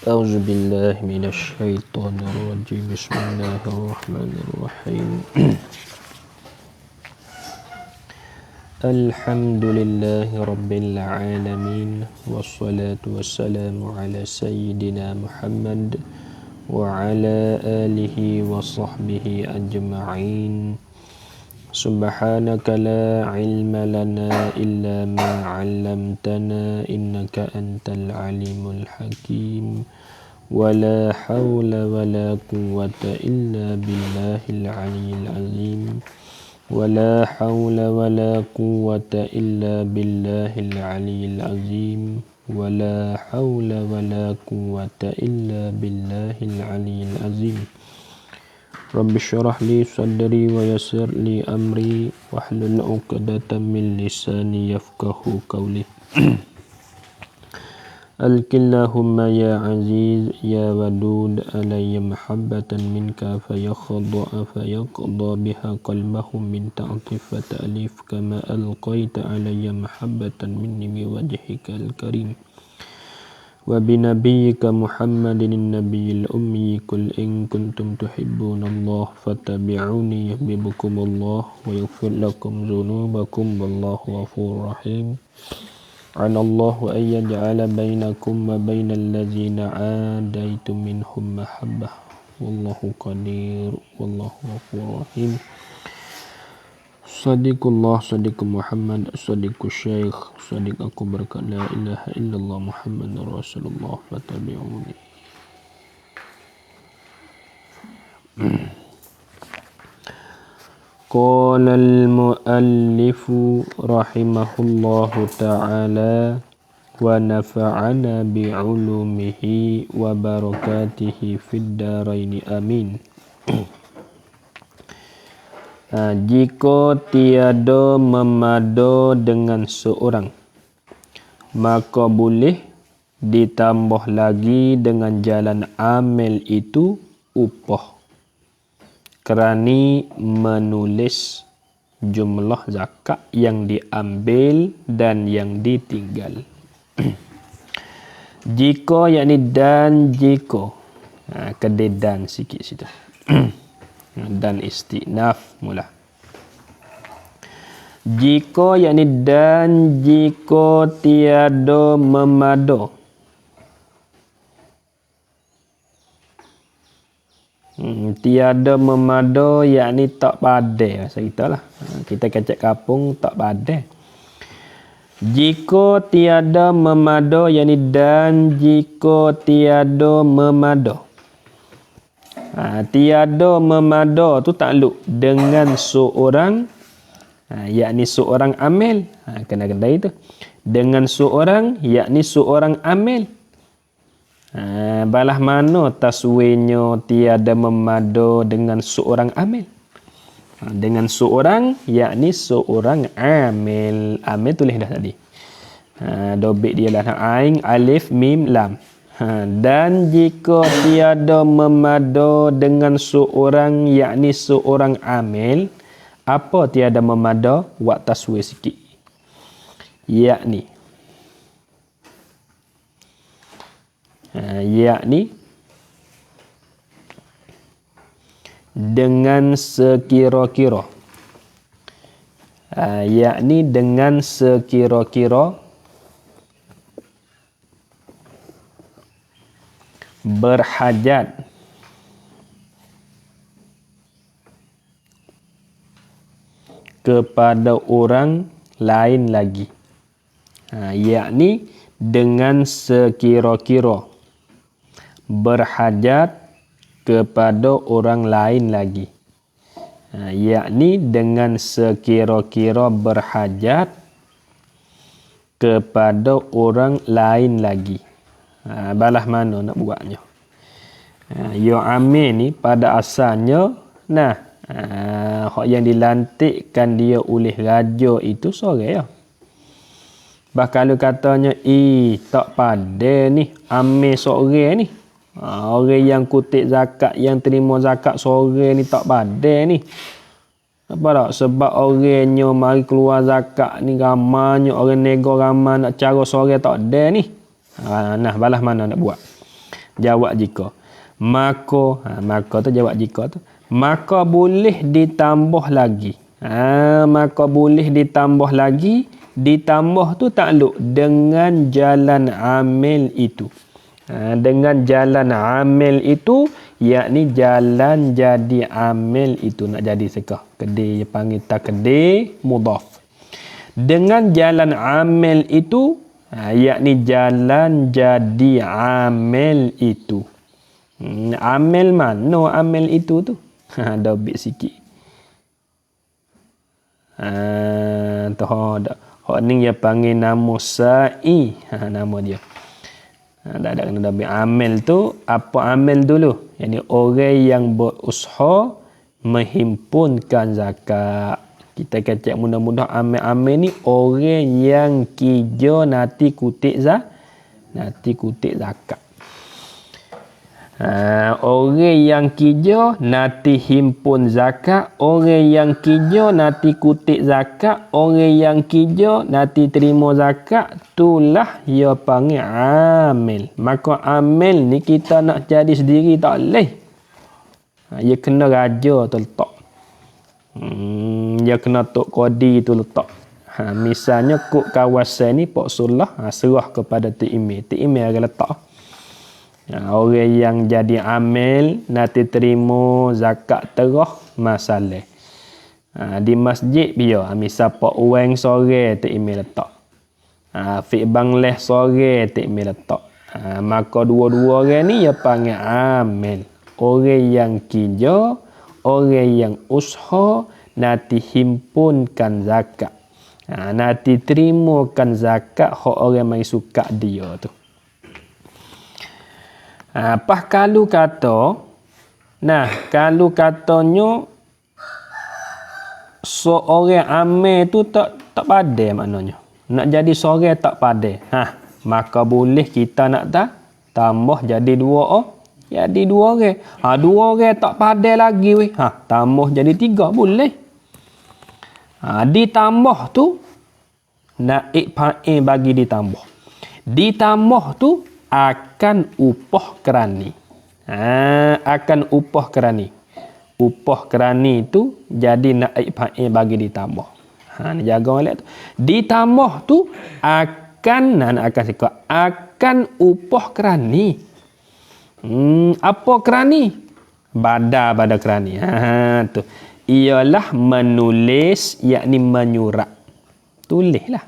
أعوذ بالله من الشيطان الرجيم بسم الله الرحمن الرحيم الحمد لله رب العالمين والصلاة والسلام على سيدنا محمد وعلى آله وصحبه أجمعين سبحانك لا علم لنا إلا ما علمتنا إنك أنت العليم الحكيم ولا حول ولا قوة إلا بالله العلي العظيم ولا حول ولا قوة إلا بالله العلي العظيم ولا حول ولا قوة إلا بالله العلي العظيم رب اشرح لي صدري ويسر لي أمري واحلل عقدة من لساني يفقه قولي اللهم يا عزيز يا ودود علي محبة منك فيقضى بها قلبه من تعطف فتأليف كما ألقيت علي محبة مني بوجهك الكريم وبنبيك محمد النبي الأمي قل إن كنتم تحبون الله فاتبعوني يحببكم الله ويغفر لكم ذنوبكم والله غفور رحيم عن الله أن يجعل بينكم وبين الذين عاديتم منهم محبة والله قدير والله غفور رحيم صديق الله صديق محمد صديق الشيخ صديق aku berkat la ilaha illallah Muhammad Rasulullah fatabi'uni. Qala al-muallif rahimahullahu ta'ala wa nafa'ana bi'ulumihi wa barakatihi fid daraini amin. Jika tiada memado dengan seorang, maka boleh ditambah lagi dengan jalan amil itu upah kerana menulis jumlah zakat yang diambil dan yang ditinggal. Jika yakni dan jika kedai dan sikit situ dan istinaf mula. Jika yakni dan jika tiada memado. Tiada memado yakni tak padai masa kita lah. Kita kecek kapung tak padai. Jika tiada memado yakni dan jika tiada memado. Tiada memado tu takluk dengan seorang yakni seorang amil. Kena-kena itu. Dengan seorang yakni seorang amil. Balah mana taswirnya tiada memado dengan seorang amil. Dengan seorang yakni seorang amil. Amil tulis dah tadi. Dobit dia lah ain alif mim lam. Dan jika tiada memado dengan seorang yakni seorang amil, apa tiada memado? Buat taswir sikit. Yakni dengan sekira-kira. Yakni dengan sekira-kira berhajat kepada orang lain lagi. Yakni dengan sekira-kira berhajat kepada orang lain lagi. Yakni dengan sekira-kira berhajat kepada orang lain lagi. Balah mana nak buatnya? Ya amil ni pada asalnya hak yang dilantikkan dia oleh raja itu sore ya. Bah kalau katanya tak pada ni amil sore ni. Orang yang kutip zakat yang terima zakat sore ni tak pada ni. Apa tak? Sebab orangnya mari keluar zakat ni ramanya orang nego ramai nak cara sore tak ada ni. Nah balah mana nak buat? Jawab jika. Maka tu jawab jika tu. Maka boleh ditambah lagi. Maka boleh ditambah lagi. Ditambah tu takluk dengan jalan amil itu. Dengan jalan amil itu, yakni jalan jadi amil itu nak jadi sekah. Kedai panggil takdir mudhaf. Dengan jalan amil itu, yakni jalan jadi amil itu. Amil mana amil itu tu? Ada bit sikit. Hak ni dia panggil nama sa'i. Nama dia. Tak ada kena ambil amil tu. Apa amil dulu? Yani orang yang berusaha menghimpunkan zakat. Kita kecek mudah-mudah amil-amil ni orang yang kerja nanti kutip zakat. Orang yang kerja nanti himpun zakat, orang yang kerja nanti kutip zakat, orang yang kerja nanti terima zakat, itulah ia panggil amil. Maka amil ni kita nak jadi sendiri tak boleh. Ia kena raja tu letak. Dia kena tok kodi tu letak. Misalnya kok kawasan ni Pak Sulah serah kepada Tok Imeh. Tok Imeh akan letak. Orang yang jadi amil nanti terima zakat terah masalah. Di masjid dia misal Pak Uang sore Tok Imeh letak. Fik Bangleh sore Tok Imeh letak. Maka dua-dua orang ni dia panggil amil. Orang yang kerja, orang yang usaha nanti himpunkan zakat. Nanti terimakan zakat hak orang mai suka dia tu. Pas kalau kata, kalau katanya seorang amil tu tak pandai maknanya. Nak jadi seorang tak pandai. Maka boleh kita nak tambah jadi dua orang. Dua orang tak pandai lagi weh. Tambah jadi 3 boleh. Ditambah tu naik fa'il bagi ditambah. Ditambah tu akan upah kerani. Akan upah kerani. Upah kerani tu jadi naik fa'il bagi ditambah. Ni jaga molek tu. Ditambah tu akan upah kerani. Apa kerani? Bada kerani. Tu. Ialah menulis, yakni menyurat. Tulislah.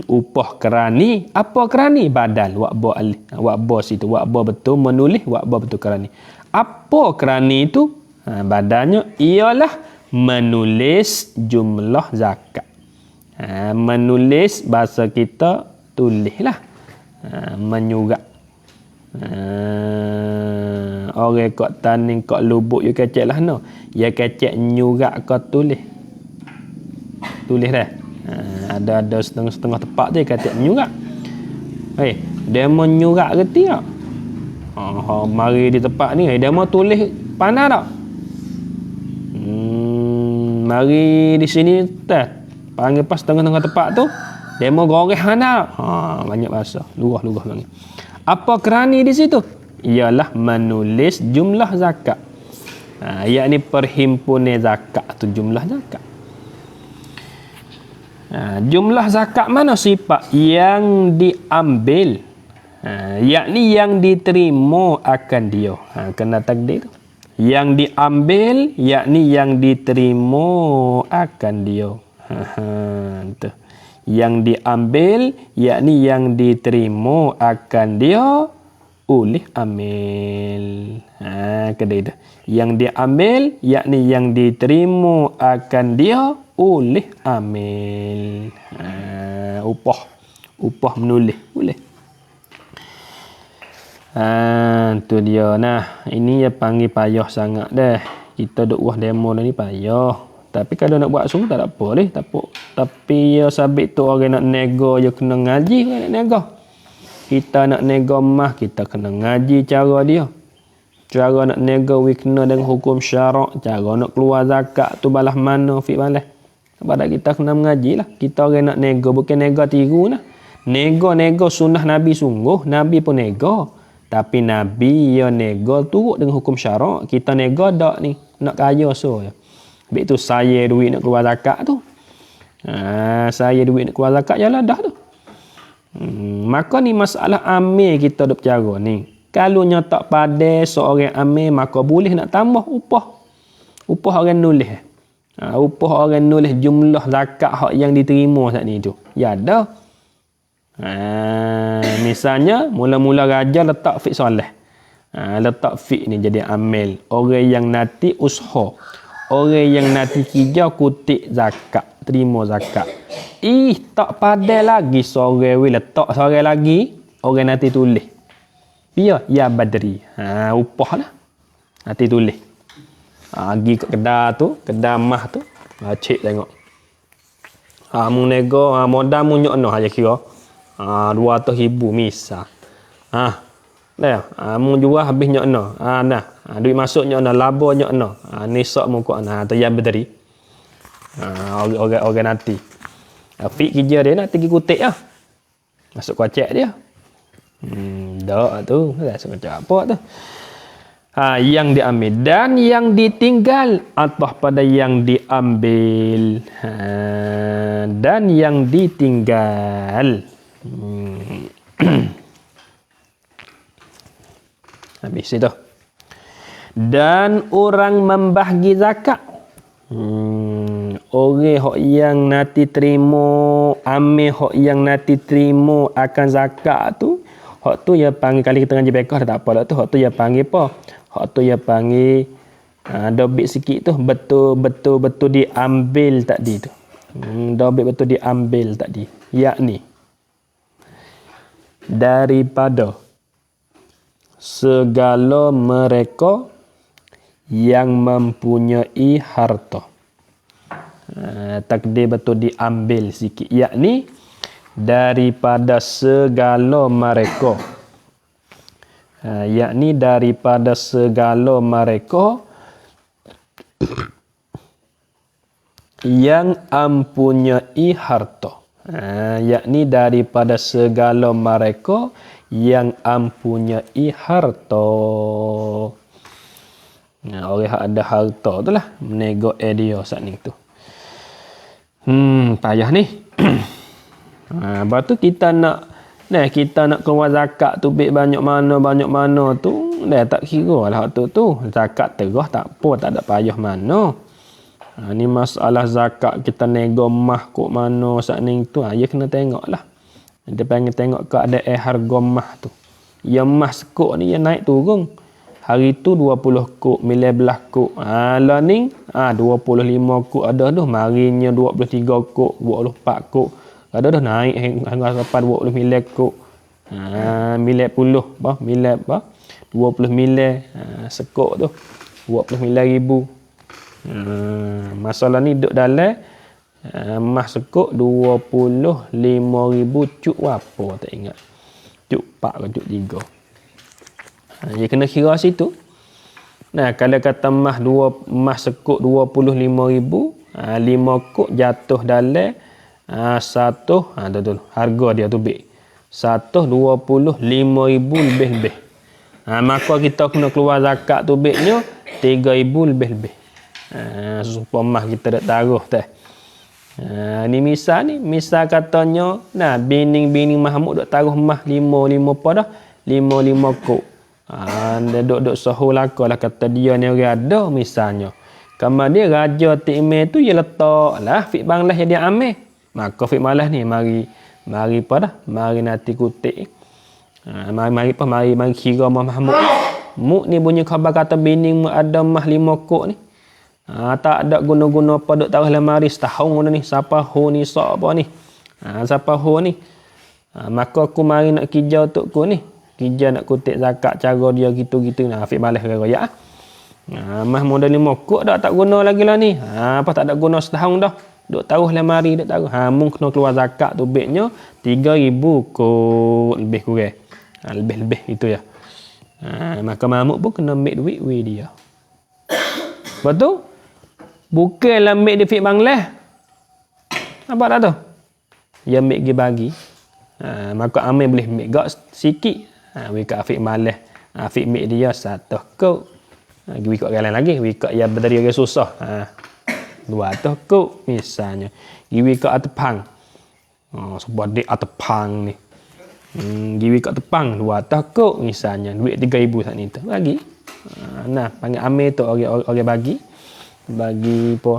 Upah kerani. Apa kerani? Badal. Wa'ba situ. Wa'ba betul menulis. Wa'ba betul kerani. Apa kerani itu? Badalnya ialah menulis jumlah zakat. Menulis bahasa kita tulislah. Menyurat. Orang kat taning kat lubuk you kecek lah no. Ya kecek nyurat kau tulis. Tulis dah. Ada setengah tepat dia kecek menyurat. Dia mau nyurat reti tak? Mari di tempat ni dia mau tulis panah tak? Mari di sini panggil pas tengah-tengah tempat tu dia mau goreh hana. Banyak bahasa. Lurah panggil. Apa kerani di situ? Ialah menulis jumlah zakat. Yakni perhimpunan zakat tu jumlah zakat. Jumlah zakat mana sifat yang diambil? Yakni yang diterima akan dia. Kena takdir tu. Yang diambil yakni yang diterima akan dia. Tu. Yang diambil yakni yang diterima akan dia oleh amil. Kedai tu. Yang diambil yakni yang diterima akan dia oleh amil. Upah menulis boleh. Tu dia. Ini ya panggil payah sangat dah. Kita duk buat demo ni payah. Tapi kalau nak buat sungguh tak apa leh. Tapi ya sabit tu orang nak nego je kena ngaji kan nak nego. Kita nak nego mah kita kena ngaji cara dia. Cara nak nego kena dengan hukum syarak. Cara nak keluar zakat tu balas mana fik balas. Pada kita kena mengaji lah. Kita orang nak nego bukan nego tiru lah. Nego sunnah Nabi sungguh. Nabi pun nego. Tapi Nabi ya nego turut dengan hukum syarak. Kita nego dak ni. Nak kaya so ya. Habis tu saya duit nak keluar zakat tu. Saya duit nak keluar zakat yalah dah tu. Maka ni masalah amil kita duk bercara ni. Kalau nya tak pandai seorang amil maka boleh nak tambah upah. Upah orang nulis. Upah orang nulis jumlah zakat hak yang diterima saat ni tu. Ya dah. Misalnya mula-mula raja letak fik soleh. Letak fik ni jadi amil. Orang yang nanti usaha. Orang yang nanti kerja kutip zakat, terima zakat. Tak pandai lagi seorang letak seorang lagi, orang nanti tulis. Biar ya badri. Upah lah. Nanti tulis. Pergi ke kedai tu, kedai mah tu. Cek tengok. Mu nego, modal mu nyok noh aja kira. 200,000 misal. Dah. Mu jual habis nyok noh. Nah. Duit masuk nyok noh, laba nyok noh. Ni sok mu kok nah tu ya badri. Orang nanti. Fik kerja dia nak pergi kutip lah. Masuk kocek dia. Dak tu. Masuk kocek apa tu. Yang diambil. Dan yang ditinggal. Atau pada yang diambil. Dan yang ditinggal. Habis itu. Dan orang membahagi zakat. Orang hok yang nanti terima, amil hok yang nanti terima akan zakat tu, hok tu ya panggil kali kita ngaji bekah tak apa dah tu, hok tu ya panggil apa? Hok tu ya panggil dobit sikit tu betul diambil tadi tu. Dobit betul diambil tadi. Yakni daripada segala mereka yang mempunyai harta. Takdir betul diambil sikit. Yakni daripada segala mereka. Yakni daripada segala mereka yang mempunyai harta. Yakni daripada segala mereka yang mempunyai harta. Orang yang ada harta tu lah menego dia saat ni tu. Payah ni. Lepas tu kita nak keluar zakat tu banyak mana tu dah tak kira lah tu zakat terah tak apa, tak ada payah mana. Ni masalah zakat kita nego mah kok mana saat ni tu ya kena tengok lah. Dia pengen tengok keadaan harga mah tu. Yang mah sekok ni yang naik turun. Hari tu 20 kok, 19 kok. Lah ni 25 kok ada dah. Marinya 23 kok, 24 kok. Ada dah naik hingga sampai 29 kok. 90 bah, 29 sekok tu. 29,000. Masalah ni duduk dalam mah sekok 25,000 cuk apa tak ingat. Cuk 4 ke cuk 3. Dia kena kira situ. Kalau kata mah sekok 25,000, 5 kok jatuh dalam 1 tu harga dia tu beg. 125,000 lebih. Maka kita kena keluar zakat tu begnya 3,000 lebih. Supaya mah kita dak taruh teh. Ni misal katanya bini Mahmud dak taruh mah 5 apa dah 5 kok. Dia duk sahur lah kata dia ni orang ada misalnya. Kamar dia raja tikme tu dia letak lah fik banglas yang dia ambil. Maka fik malas ni mari apa dah? Mari nanti kutip. Mari kira Mahmud. Mu ni bunyi khabar kata bini mu ada mah 5 kok ni. Tak ada guna-guna apa duk taruh lemari setahun ni. Siapa ho ni sok apa ni? Siapa ho ni? Maka aku mari nak kerja untuk ku ni. Kerja nak kutip zakat cara dia gitu-gitu. Fik malas raya. Mah modal 5 kok dah tak guna lagi lah ni. Apa tak ada guna setahun dah. Duk taruh lemari, duk taruh. Mung kena keluar zakat tu beknya 3,000 kok lebih kurang. Lebih itu ya. Maka Mahmud pun kena ambil duit dia. Betul? Bukanlah ambil dia fik Bangladesh. Apa tak tu? Dia ambil pergi bagi. Maka ambil boleh ambil gak sikit. Wikak afik malah. Afik mik dia 100 kok. Wikak orang lain lagi. Wikak yang berdari orang susah. 200 kok misalnya. Wikak atepang. Sebab dia atepang ni. Wikak tepang 200 kok misalnya. Duit 3,000 saat ni tu. Bagi. Nah, panggil amir tu orang bagi. Bagi apa?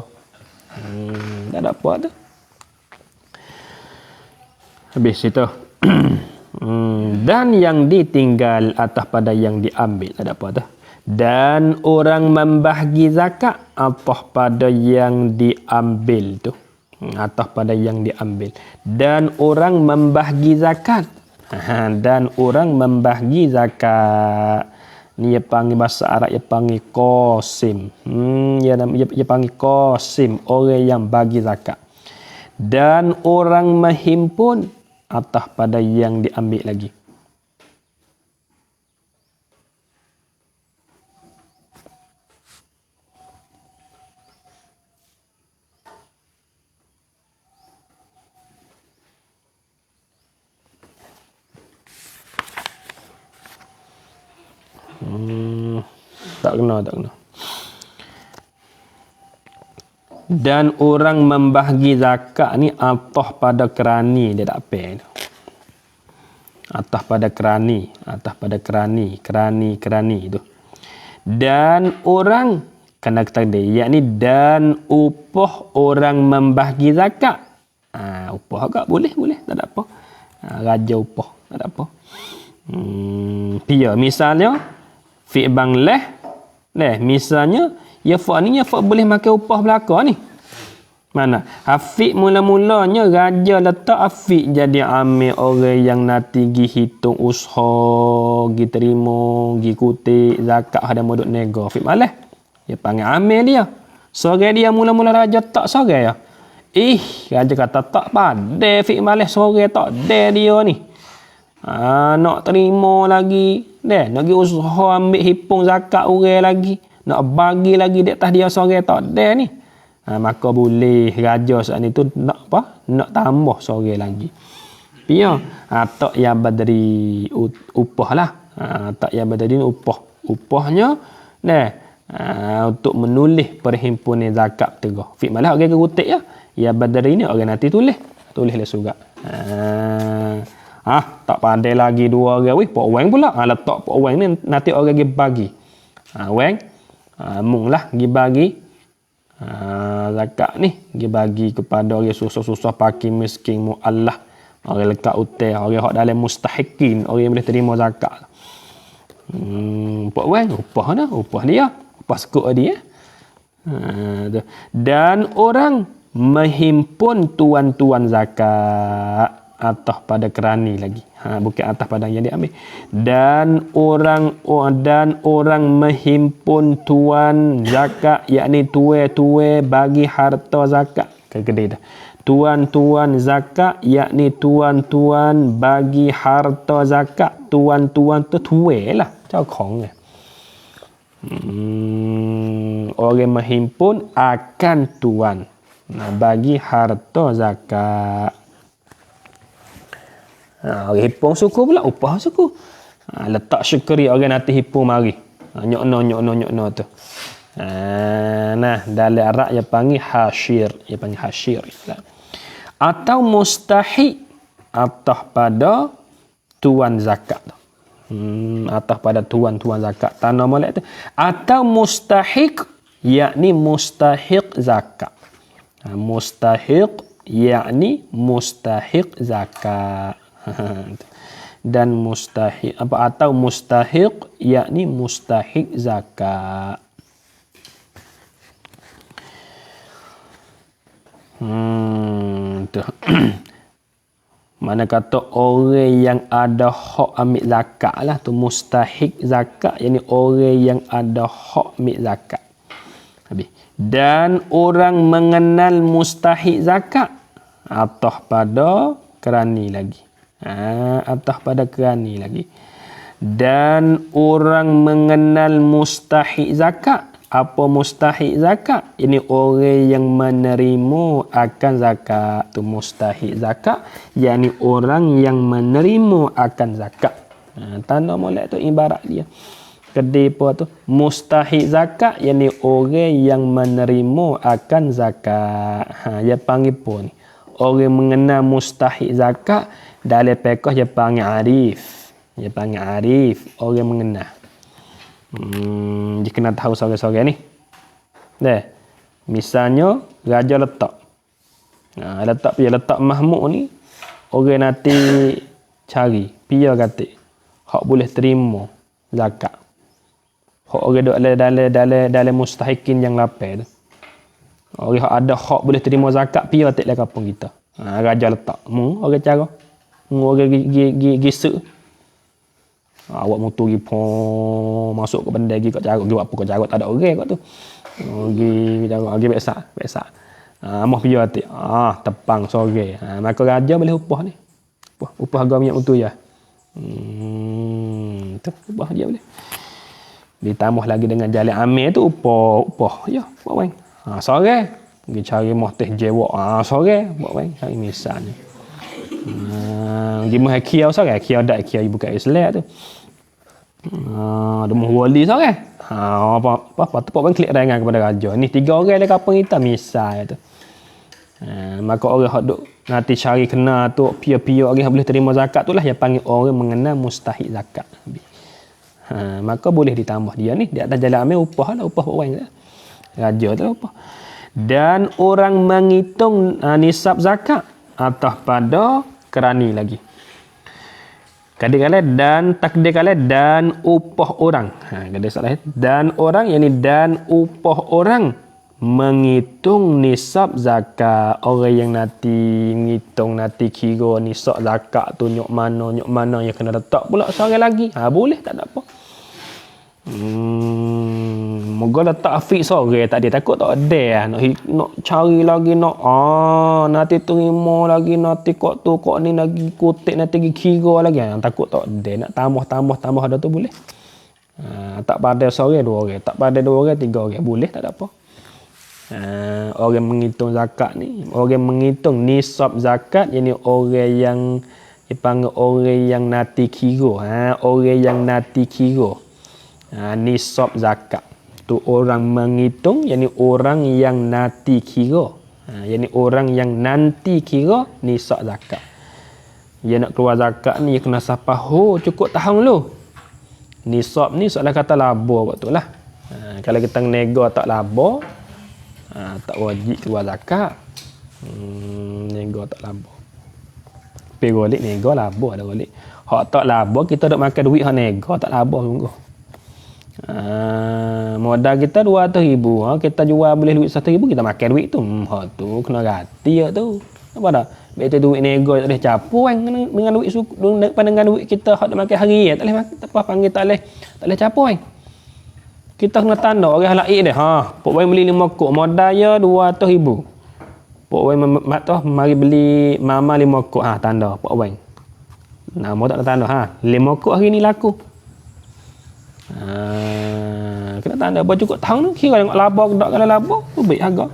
Tak ada apa tu. Habis itu. Dan yang ditinggal atas pada yang diambil. Tak ada apa tu. Dan orang membahagi zakat atas pada yang diambil tu. Atas pada yang diambil. Dan orang membahagi zakat. Dan orang membahagi zakat. Ni dia panggil bahasa Arab, dia panggil qasim. Dia panggil qasim, orang yang bagi zakat. Dan orang menghimpun atas pada yang diambil lagi. Tak kena. Dan orang membahagi zakat ni atas pada kerani dia tak apa. Atas pada kerani tu. Dan orang kena takdir, yakni dan upah orang membahagi zakat. Upah agak boleh, tak ada apa. Raja upah, tak ada apa. Pia misalnya fi banglah misalnya ya fa ni ya fa boleh makan upah belaka ni. Mana? Afiq mula-mulanya raja letak afiq jadi amil orang yang nanti gi hitung usaha, gi terima, gi kutip zakat ada modok nego. Afiq malah. Dia panggil amil dia. Sore dia mula-mula raja tak sore ya. Raja kata tak pada afiq malah sore tak ada dia ni. Nak terima lagi. Nak gi usaha ambil hipung zakat orang lagi. Nak bagi lagi di atas dia sore tak ada ni. Maka boleh raja saat itu nak apa? Nak tambah sore lagi. Pia, tak yang berdiri upah lah. Tak yang berdiri upah. Upahnya untuk menulis perhimpunan zakat tegah. Fik malah orang kerutik ya. Yang berdiri ni orang nanti tulis lah surat. Tak pandai lagi dua orang. Pak Wang pula. Letak Pak Wang ni nanti orang pergi bagi. Wang mung lah pergi bagi zakat ni pergi bagi kepada orang susah-susah fakir miskin muallah, orang lekat utai, orang hak dalam mustahikin, orang yang boleh terima zakat. Pak Wan upah dia, upah sekut dia. Dan orang menghimpun tuan-tuan zakat atas pada kerani lagi. Bukan atas pada yang diambil. Dan orang menghimpun tuan zakat, yakni tuai-tuai bagi harta zakat. Kedai dah. Tuan-tuan zakat, yakni tuan-tuan bagi harta zakat. Tuan-tuan tu tuai lah. Cakong. Orang menghimpun akan tuan bagi harta zakat. Orang hipung suku pula upah suku. Letak syukuri orang nanti hipung mari. Nyokno tu. Dalam Arab dia panggil hasyir. Atau mustahik atas pada tuan zakat tu. Atas pada tuan-tuan zakat. Tanah molek tu. Atau mustahik, yakni mustahik zakat. Mustahik, yakni mustahik zakat. Dan mustahik atau mustahik, yakni mustahik zakat. Mana kata orang yang ada hak ambil zakat lah tu mustahik zakat, yakni orang yang ada hak ambil zakat. Habis. Dan orang mengenal mustahik zakat atas pada kerani lagi. Atas pada kerani lagi. Dan orang mengenal mustahik zakat. Apa mustahik zakat? Ini orang yang menerima akan zakat. Tu mustahik zakat, yakni orang yang menerima akan zakat. Tanah molek tu ibarat dia. Kedai apa tu? Mustahik zakat, yakni orang yang menerima akan zakat. Dia panggil pun. Orang mengenal mustahik zakat, dalam fiqh dia panggil arif. Dia panggil arif, orang mengenal. Dia kena tahu seorang-seorang ni. Misalnya, Raja letak. Letak Mahmud ni, orang nanti cari, pia kata, hak boleh terima zakat. Hak orang duk dalam mustahikin yang lapar tu. Orang ada hak boleh terima zakat, pia tak lah kampung kita. Raja letak. Orang cara. Orang gisuk. Awak motor pergi masuk ke benda pergi kat carut. Pergi apa kat carut, tak ada orang kat tu. Pergi carut, pergi biasa. Amah pia tak. Tepang sore. Maka raja boleh upah ni. Upah harga minyak mutu ya. Tu upah dia boleh. Ditambah lagi dengan jalan amil tu upah ya, buat wang. Sore pergi cari mohteh jewok. Sore buat wang, cari misalnya. Pergi mah kiau sore, kiau dak kiau ibu kat Islam tu. Demu wali sore. Apa tu buat wang klik dengan kepada raja. Ni 3 orang dekat kampung kita misal tu. Maka orang hak duk nanti cari kena tu pia-pia orang boleh terima zakat tu lah yang panggil orang mengenal mustahik zakat. Maka boleh ditambah dia ni di atas jalan amil upah lah, upah orang raja tu upah. Dan orang menghitung nisab zakat atas pada kerani lagi. Kadang-kala dan takdir-kala dan upah orang. Kadang salah dan orang, yakni dan upah orang menghitung nisab zakat. Orang yang nanti ngitung, nanti kira nisab zakat tu nyok mana yang kena letak pula seorang lagi. Boleh, tak ada apa. Moga letak fix sore tak ada, takut tak ada nak cari lagi nanti terima lagi, nanti kok tu kok ni lagi kutip, nanti kira lagi, takut tak ada. Nak tambah ada tu boleh. Tak pada sore 2 orang, tak pada 2 orang 3 orang boleh, tak ada apa. Orang menghitung zakat ni, orang menghitung nisab zakat, yakni orang yang dipanggil orang yang nanti kira. Orang yang nanti kira nisab zakat tu orang menghitung, yakni orang yang nanti kira. Yakni orang yang nanti kira nisab zakat. Dia nak keluar zakat ni, dia kena sapaho cukup tahun dulu. Nisab ni soalan kata laba waktu lah. Kalau kita nego tak laba, tak wajib keluar zakat. Nego tak laba. Pergi golik nego laba ada golik. Hak tak laba kita dok makan duit hak nego tak laba sungguh. Modal kita 200,000, kita jual boleh duit 100,000, kita makan duit tu. Hak tu kena ganti tu. Apa dah? Betul duit nego tak boleh campur kan dengan duit dengan duit kita hak makan hari tak boleh makan, apa panggil tak boleh campur kan. Kita kena tanda orang lain dia. Pok wei beli 5 kok, modal ya 200,000. Pok wei mari beli mama 5 kok, tanda pok wei. Nama tak ada tanda 5 kok hari ni laku. Kena tanda apa cukup tahun tu kira tengok laba ke tak, kalau laba baik harga.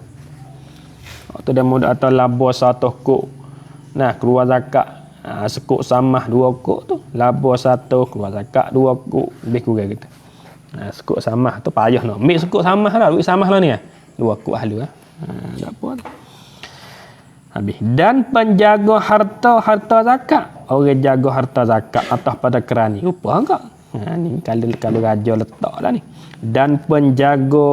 Waktu dah mudah atau laba 1 kok. Nah, keluar zakat sekok samah 2 kok tu, laba 1 keluar zakat 2 kok, lebih kurang gitu. Sekok samah tu payah nak. Mik sekok samah lah, duit samah lah ni 2 kok ahlu tak apa tu. Habis. Dan penjaga harta zakat. Orang jaga harta zakat atas pada kerani. Rupa enggak? Ni kalau raja letak lah ni. Dan penjaga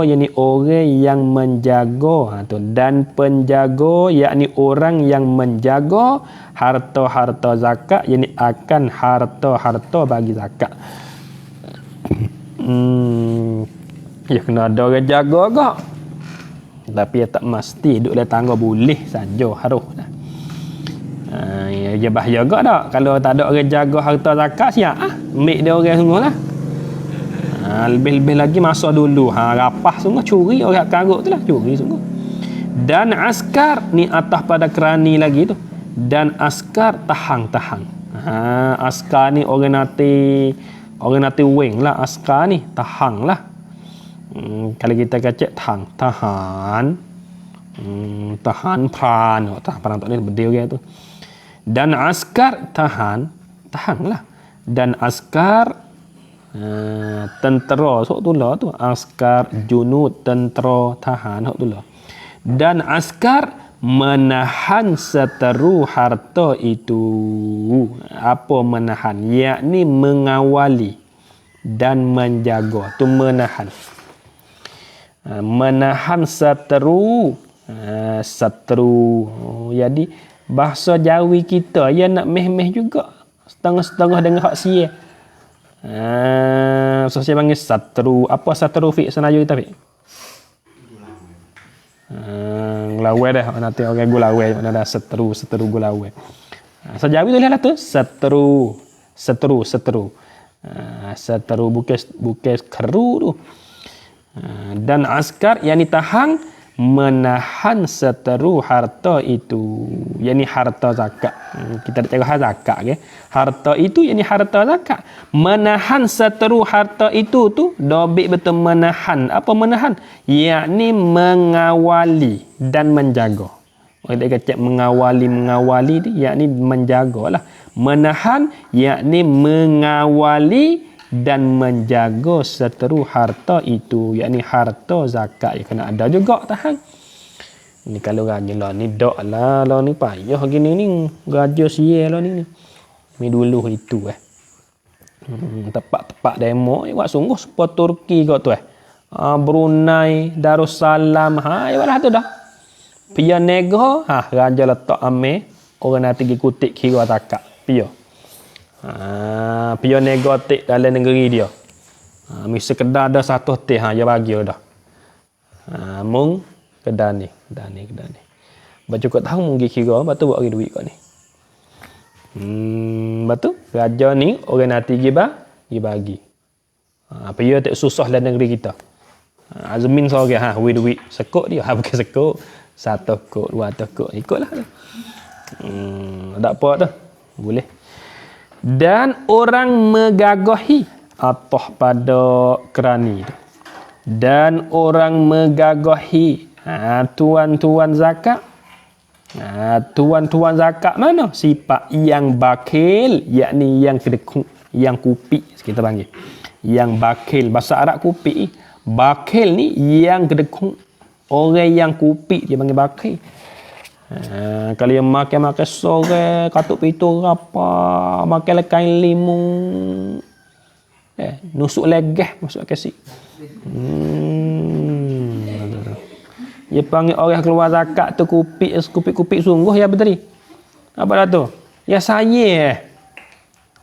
yakni orang yang menjaga. Dan penjaga yakni orang yang menjaga harta-harta zakat, yakni akan harta-harta bagi zakat. Ya kena ada orang jaga agak. Tapi ya tak mesti duduk dalam tangga, boleh saja harus dah. Ya bahaya agak tak kalau tak ada orang jaga harta zakat, siap ambil dia orang sungguh lah. Lebih-lebih lagi masa dulu rapah sungguh, curi orang karut tu lah, curi sungguh. Dan askar ni atas pada kerani lagi tu. Dan askar tahang. Askar ni orang nanti weng lah, askar ni tahang lah. Kalau kita kacak tahan pran tak ni berdiri tu. Dan askar tahan tahanlah. Dan askar tentera sok tulah tu, askar junud tentera tahan sok tulah. Dan askar menahan seteru harta itu. Apa menahan? Yakni mengawali dan menjaga. Tu menahan. Menahan seteru. Seteru. Jadi bahasa Jawi kita ya nak meh-meh juga. Setengah-setengah dengan hak sia. So saya panggil seteru. Apa seteru fik Senayu kita fik? Gulawai dah nanti orang gulawai mana dah seteru gulawai. Sejawi tu lihatlah tu seteru. Seteru bukan keru tu. Dan askar yang ditahan menahan seteru harta itu, yakni harta zakat. Kita dah cakap zakat ke. Harta itu yakni harta zakat. Menahan seteru harta itu tu dobit betul menahan. Apa menahan? Yakni mengawali dan menjaga. Orang kata mengawali tu yakni menjagalah. Menahan yakni mengawali dan menjaga seteru harta itu, yakni harta zakat yang kena ada juga tahan. Ni kalau rajin lah ni dak lah ni payah gini ni raja sia lah ni. Mi dulu itu tempat-tempat demo buat sungguh sport Turki kau tu Brunei, Darussalam lah tu dah. Pia nego raja letak ame orang nanti ikutik kira zakat pia. Pia negotik dalam negeri dia. Mesti sekedar ada satu teh dia bagi dah. Mung kedai ni. Baca tahu mung kira batu buat duit kau ni. Batu raja ni orang nanti gi bagi. Pia tak susah dalam negeri kita. Azmin seorang duit sekok dia bukan sekok. 1 kok, 200 kok ikutlah tu. Tak apa tu. Boleh. Dan orang megagahi atau pada kerani tu. Dan orang megagahi tuan-tuan zakat. Tuan-tuan zakat mana? Sifat yang bakil, yakni yang kedekung, yang kupi kita panggil. Yang bakil bahasa Arab kupi. Bakil ni yang kedekung. Orang yang kupi dia panggil bakil. Kalau yang makan sore katuk pitu apa makan kain limung nusuk legah masuk kasih. Dia panggil orang keluar zakat tu kupi sungguh ya betul. Apa dah tu? Ya saya.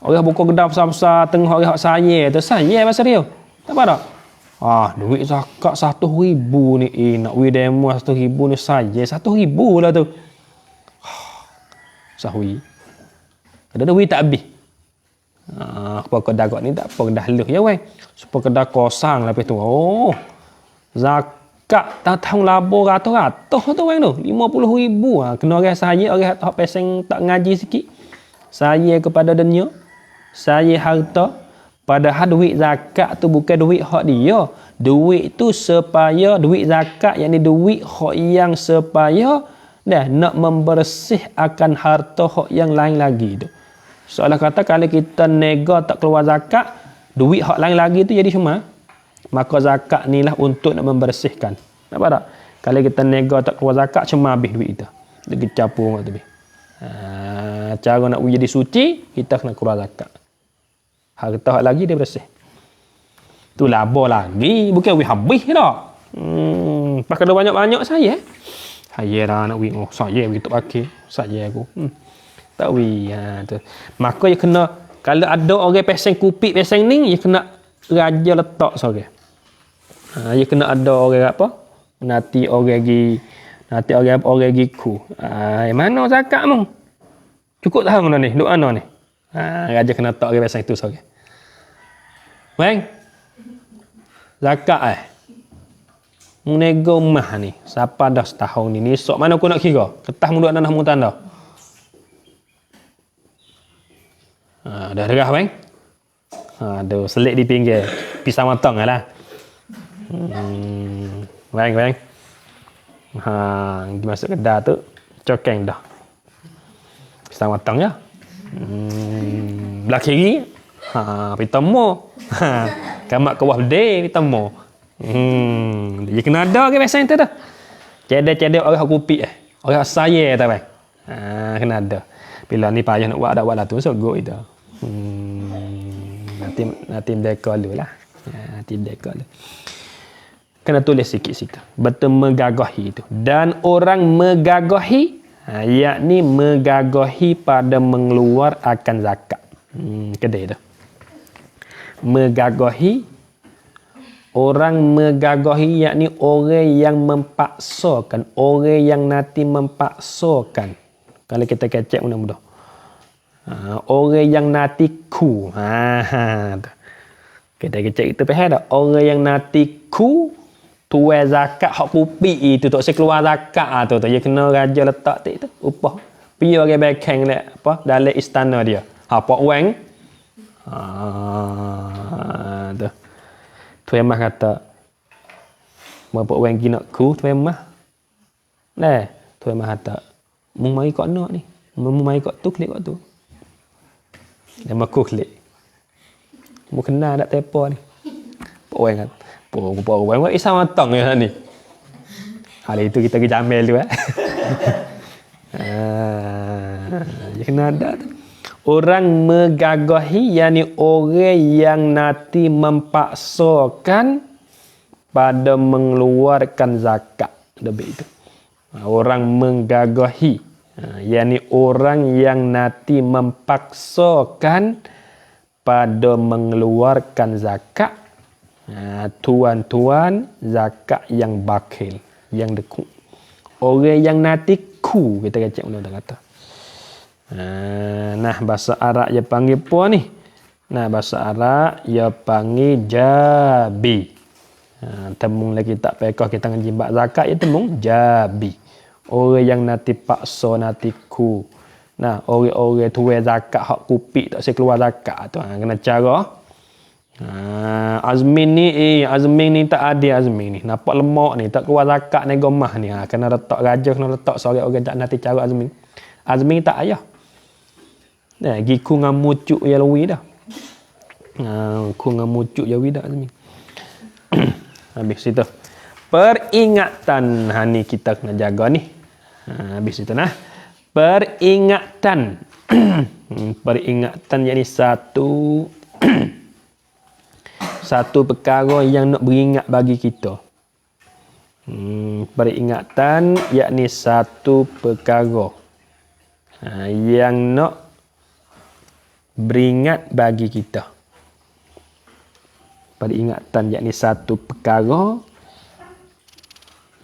Orang buka kedai besar-besar tengah orang hak saya tu saya bahasa dia. Tak apa dak? Duit zakat 1,000 ni. Nak we demo 1,000 ni saya 1,000 lah tu. Sahwi. Ada duit tak habis. Apa kedai kau ni tak apa dah leh ya weh. Supaya kedai kosong lepas tu. Zakat datang labor ratus-ratus tu weh tu. 50,000 kena orang saya orang hak peseng tak ngaji sikit. Saya kepada dunia. Saya harta. Padahal duit zakat tu bukan duit hak dia. Duit tu supaya duit zakat yakni duit hak yang supaya nak membersih akan harta hak yang lain lagi tu. Soalan kata kalau kita nega tak keluar zakat, duit hak lain lagi tu jadi cuma. Maka zakat ni lah untuk nak membersihkan. Nampak tak? Kalau kita nega tak keluar zakat cuma habis duit kita. Dia capur tu. Cara nak jadi suci kita kena keluar zakat. Harta hak lagi dia bersih. Tu laba lagi, bukan we habis dah. Pakai banyak-banyak saya. Saya dah nak we saya begitu pakai. Saya aku. Tak we tu. Maka dia kena kalau ada orang peseng kupik peseng ni, dia kena raja letak seorang. Dia kena ada orang apa? Nanti orang gi ku. Mana zakat mu? Cukup tahu mana ni? Duk ana ni. Raja kena letak orang peseng tu seorang. Weng. Zakat Munego mah ni. Siapa dah setahun ni? Ni sok mana aku nak kira? Ketah mu duk tanah mu tanda. Dah derah weng. Aduh, selit di pinggir. Pisang matang lah. Weng. Masuk kedai tu. Cokeng dah. Pisang matang ya. belah kiri pergi temu. Kamak ke bawah berdeh pergi temu. Dia kena ada ke biasa itu dah. Cedek-cedek orang kupi orang saya tak bang. Kena ada. Bila ni payah nak buat dak buat lah tu sogok itu. Nanti dekor dulu lah. Nanti dekor dulu. Kena tulis sikit situ. Betul megagahi itu. Dan orang megagahi, yakni megagahi pada mengeluar akan zakat. Kedai itu. Megagahi. Orang megagahi yakni orang yang mempaksakan. Orang yang nanti mempaksakan. Kalau kita kecek mudah-mudah. Orang yang nanti ku. Kita kecek itu faham tak? Orang yang nanti ku. Tuai zakat hak kupi itu tak sekeluar zakat tu dia kena raja letak tu upah pi orang bekeng apa dalam istana dia pak wang tu tuai mah kata pak wang gi nak ku tuai mah tuai mah kata mu mai kok nak ni mu mai kok tu klik kok tu dia mak klik mu kena dak tepo ni pak wang kata Orang buat isam matang ya ni. Hari itu kita pergi Jamil tu dia kena ada tu. Orang megagahi yakni orang yang nanti mempaksakan pada mengeluarkan zakat. Lebih itu. Orang menggagahi yakni orang yang nanti mempaksakan pada mengeluarkan zakat. Tuan-tuan zakat yang bakil, yang deku. Orang yang nanti ku kita kecek mana kata. Nah bahasa Arab dia panggil apa ni? Nah bahasa Arab dia panggil jabi. Temung lagi tak pekah kita ngaji bab zakat dia temung jabi. Orang yang nanti paksa nanti ku. Nah orang-orang tuai zakat hak kupik tak sekeluar zakat tu kena cara. Azmin ni tak ada Azmin ni. Nampak lemak ni, tak keluar zakat ni gomah ni. Kena letak raja, kena letak seorang orang tak nanti cara Azmin. Azmin tak ayah. Giku dengan mucuk ya lewi dah. Ku dengan mucuk ya lewi dah Azmin. Habis itu. Peringatan ni kita kena jaga ni. Habis itu nah. Peringatan. Peringatan yakni satu perkara yang nak beringat bagi kita. Peringatan yakni satu perkara yang nak beringat bagi kita. Peringatan yakni satu perkara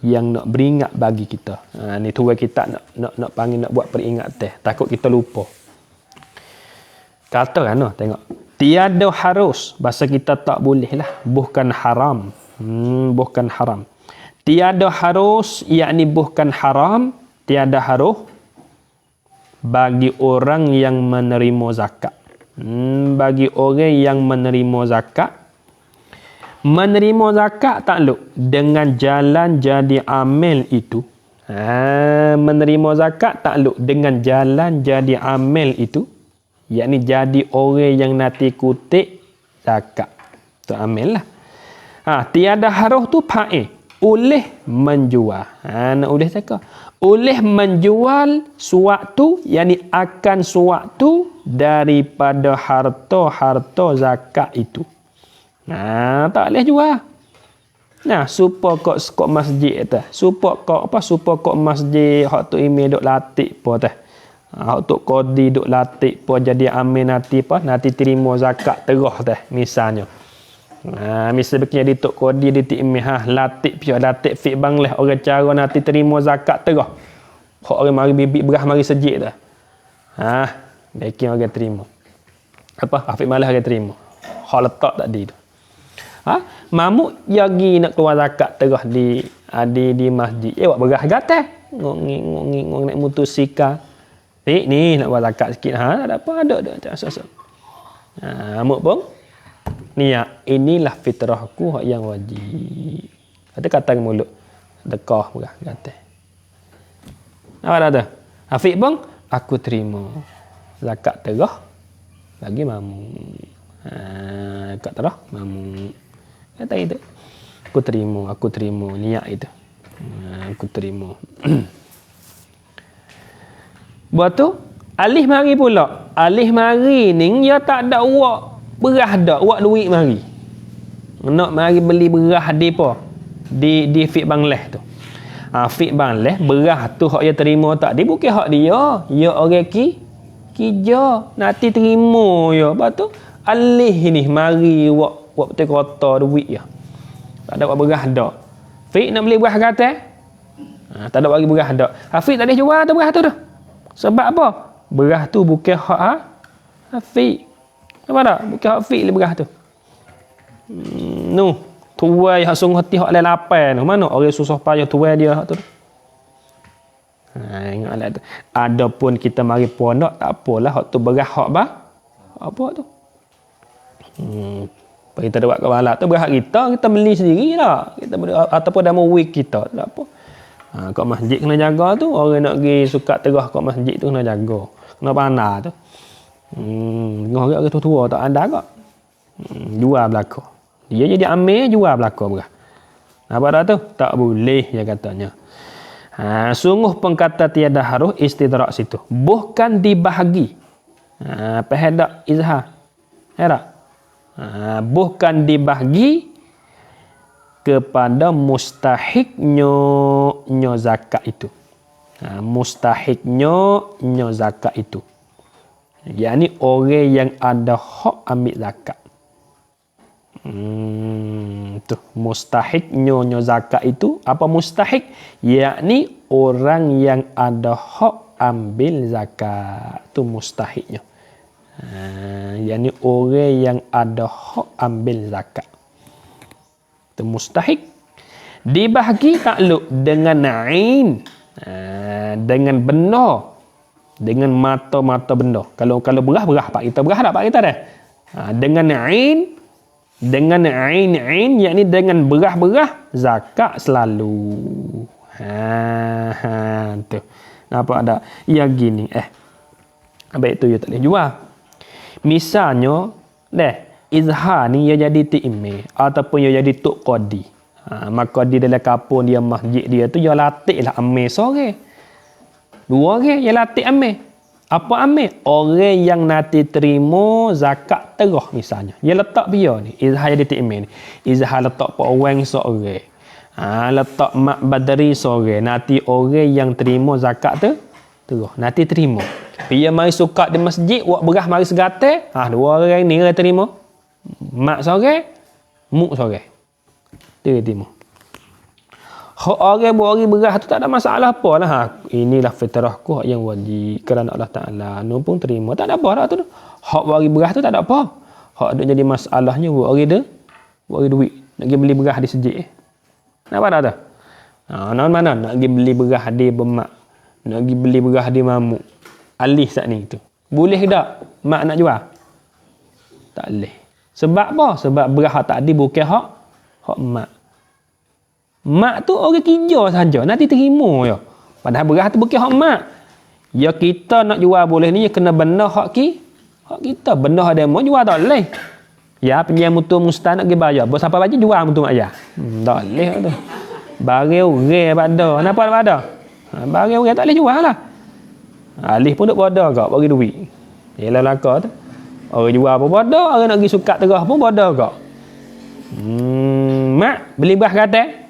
yang nak beringat bagi kita. Ni tuan kita nak panggil nak buat peringatan. Takut kita lupa. Kata kan tengok. Tiada harus, bahasa kita tak boleh lah. Bukan haram. Bukan haram. Tiada harus, yakni bukan haram. Tiada harus bagi orang yang menerima zakat. Bagi orang yang menerima zakat. Menerima zakat takluk dengan jalan jadi amil itu. Menerima zakat takluk dengan jalan jadi amil itu. Yakni jadi orang yang nanti kutip zakat. Tu amil lah. Tiada harus tu pae. Oleh menjual. Nak oleh cakap. Oleh menjual suatu, yakni akan suatu daripada harta-harta zakat itu. Tak boleh jual. Supaya kok masjid tu. Supaya kok masjid hak tu email duk latih apa tu. Hak tok kodi duk latih apa jadi amin nanti terima zakat terah teh misalnya. Misal begini di tok kodi di email latih fik banglah orang cara nanti terima zakat terah. Hak orang mari bibit berah mari sejik tu. Bikin orang terima. Afik malah orang terima. Hak letak tadi tu. Mamuk yagi nak keluar zakat terah di masjid. Buat berah gatal. Ngong nak mutusikal. Ni nak buat zakat sikit. Tak ada apa. Ada. Asal-asal. Amuk pun. Niat. Inilah fitrahku yang wajib. Kata mulut. Dekah berah. Kata. Apa dah tu? Afiq pun. Aku terima. Zakat terah. bagi mamu. Kat terah mamu. Kata itu. Aku terima niat itu. Aku terima. Buat tu alih mari pula. Alih mari ni dia tak ada uak berah dak, uak duit mari. Nak mari beli berah depa di Fik Bangladesh tu. Fik Bangladesh berah tu hak dia terima tak dia bukan hak dia. Ya orang kija nanti terima ya. Lepas tu alih ni mari uak betul kota duit ya. Tak ada uak berah dak. Fik nak beli berah kata? Tak ada bagi berah dak. Fik tak boleh jual tu berah tu dah. Sebab apa? Berah tu bukan hak Fik. Apa tak? Bukan hak Fik le berah tu. Tuai hak sungguh hati hak lain lapan tu. Mana orang susah payah tuai dia hak tu. Ingatlah tu. Adapun kita mari pondok tak apalah hak tu berah hak apa tu. Kita ada buat kepala tu berah kita beli sendiri lah. Kita beli, ataupun dah mau week kita tak apa. Kat masjid kena jaga tu. Orang nak pergi sukat terah kat masjid tu kena jaga. Kena pandai tu. Orang tua tak ada kak. Jual belaka. Dia jadi ambil jual belaka berah. Apa dah tu? Tak boleh dia katanya. Sungguh pengkata tiada harus istidrak situ. Bukan dibahagi. Faham tak izhar? Era. Bukan dibahagi kepada mustahiknya zakat itu. Mustahiknya zakat itu. Yakni orang yang ada hak ambil zakat. Tu mustahiknya zakat itu apa mustahik? Yakni orang yang ada hak ambil zakat. Tu mustahiknya. Yakni orang yang ada hak ambil zakat. Tu mustahik. Dibahagi takluk dengan ain, dengan benda, dengan mata-mata benda. Kalau berah pak kita berah tak pak kita dah. Dengan ain, yakni dengan berah zakat selalu. Tu. Nampak ada? Ya gini. Baik tu you tak boleh jual. Misalnya, izhar ni dia jadi ti'imeh ataupun dia jadi tok qadi. Maka di dalam kampung dia masjid dia tu dia latihlah amil sore. 2 orang dia latih amil. Apa amil? Orang yang nanti terima zakat terah misalnya. Dia letak dia ni. Izhar jadi ti'imeh ni. Izhar letak pak orang sore. Letak mak badari sore. Nanti orang yang terima zakat tu terah. Nanti terima. Dia mari sukat di masjid, buat berah mari segate. 2 orang ni orang terima. Mak sore, muk sore. Dia terima. Hak orang buat berah tu tak ada masalah apa lah. Inilah fitrahku yang wajib kerana Allah Ta'ala. Nu pun terima. Tak ada apa dah tu. Hak bagi berah tu tak ada apa. Hak dia jadi masalahnya buat orang duit. Nak pergi beli berah di sejik. Nampak tak tu? Mana nak pergi beli berah di bemak. Nak pergi beli berah di mamuk. Alih saat ni tu. Boleh tak mak nak jual? Tak boleh. Sebab apa? Sebab berah tadi bukan hak mak. Mak tu orang kerja saja. Nanti terima je. Padahal berah tu bukan hak mak. Ya kita nak jual boleh ni, ya kena benar hak kita. Benar ada mau jual tak boleh. Ya penjual mutu mustah nak pergi bayar. Bos apa baju jual mutu mak ya. Tak boleh tu. Bagi orang pada. Kenapa pada? Bagi orang tak boleh jual lah. Alih pun duk bodoh kak bagi duit. Yalah laka tu. Orang jual apa bodoh, orang nak pergi sukat terah pun bodoh kak. Mak beli berah kata.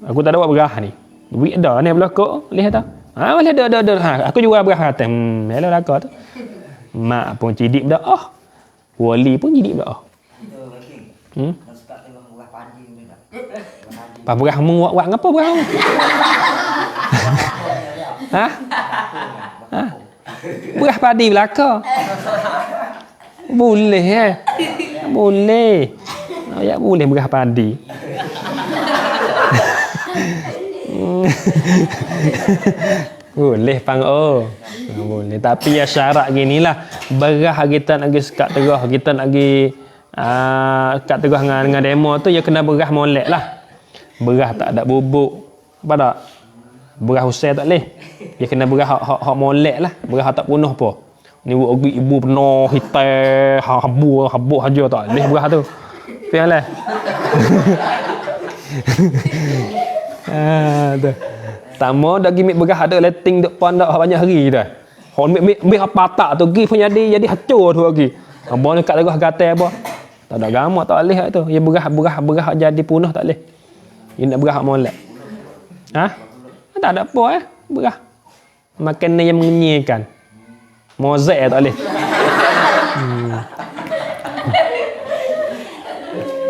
Aku tak ada buat berah ni. Duit dah ni belakang. Lihat tak? Boleh ada. Aku jual berah kata. Yalah laka tu. Mak pun cidik dah. Wali pun cidik dah. Pak berah menguak-uak ngapa berah? Berah padi belaka. Boleh Boleh. Ya boleh berah padi. Boleh boleh. Tapi ya syarat ginilah. Berah kita nak pergi sekat terah, kita nak pergi sekat terah dengan demo tu, ya kena berah molek lah. Berah tak ada bubuk. Apa tak? Berah usai tak boleh. Dia kena berah hak molek lah. Berah tak penuh apa. Ni buat ibu penuh hitai habuk aja tak boleh beras tu. Pianlah. Tu. Tama dak gimik beras ada letting duk pon dak banyak hari dah. Hon mik apa tak tu gi pun jadi hancur tu lagi. Abang dekat lagu gatai apa? Tak ada gamak tak boleh tu. Ya beras jadi punah tak boleh. Dia nak beras molek. Ha? Tak ada apa beras. Makanan yang mengenyangkan. Mozaik tak boleh.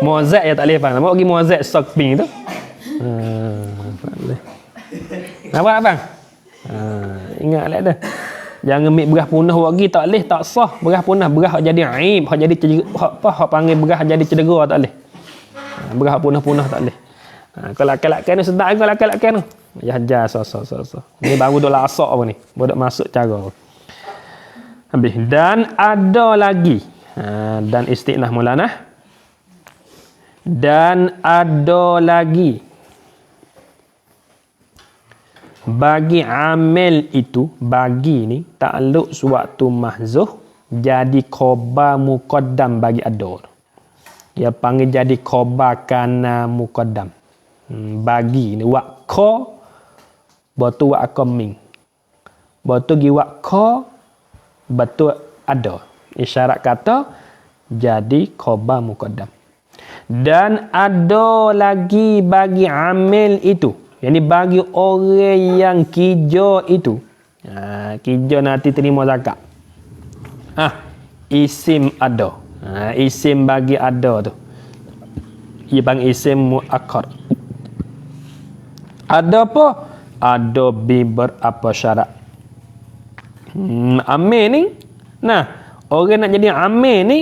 Mozaik ya tak boleh bang. Nak pergi mozaik sok pink tu. Tak boleh. Nampak bang? Ingatlah dah. Jangan ambil beras punah lagi tak boleh, tak sah. Beras punah, beras jadi aib, hak jadi hak panggil beras jadi cedera tak boleh. Beras punah tak boleh. Kalau laki-laki ni sedap ke laki-laki tu. Ya ajar so. Ni baru duk lasak apa ni. Baru duk masuk cara. Habis dan ada lagi. Dan istiqnah mulana. Dan ada lagi. Bagi amil itu, bagi ni takluk suatu mahzuh jadi khabar muqaddam bagi ada. Dia panggil jadi khabar kana muqaddam. Bagi ni waqqa betul waqqa min. Betul gi waqqa betul ada. Isyarat kata jadi khabar muqaddam. Dan ada lagi bagi amil itu. Yang ni bagi orang yang kerja itu. Kerja nanti terima zakat. Isim ada. Isim bagi ada tu. Ia panggil isim muakkad. Ada apa? Ada beberapa syarat. Amil ni. Nah, orang nak jadi amil ni,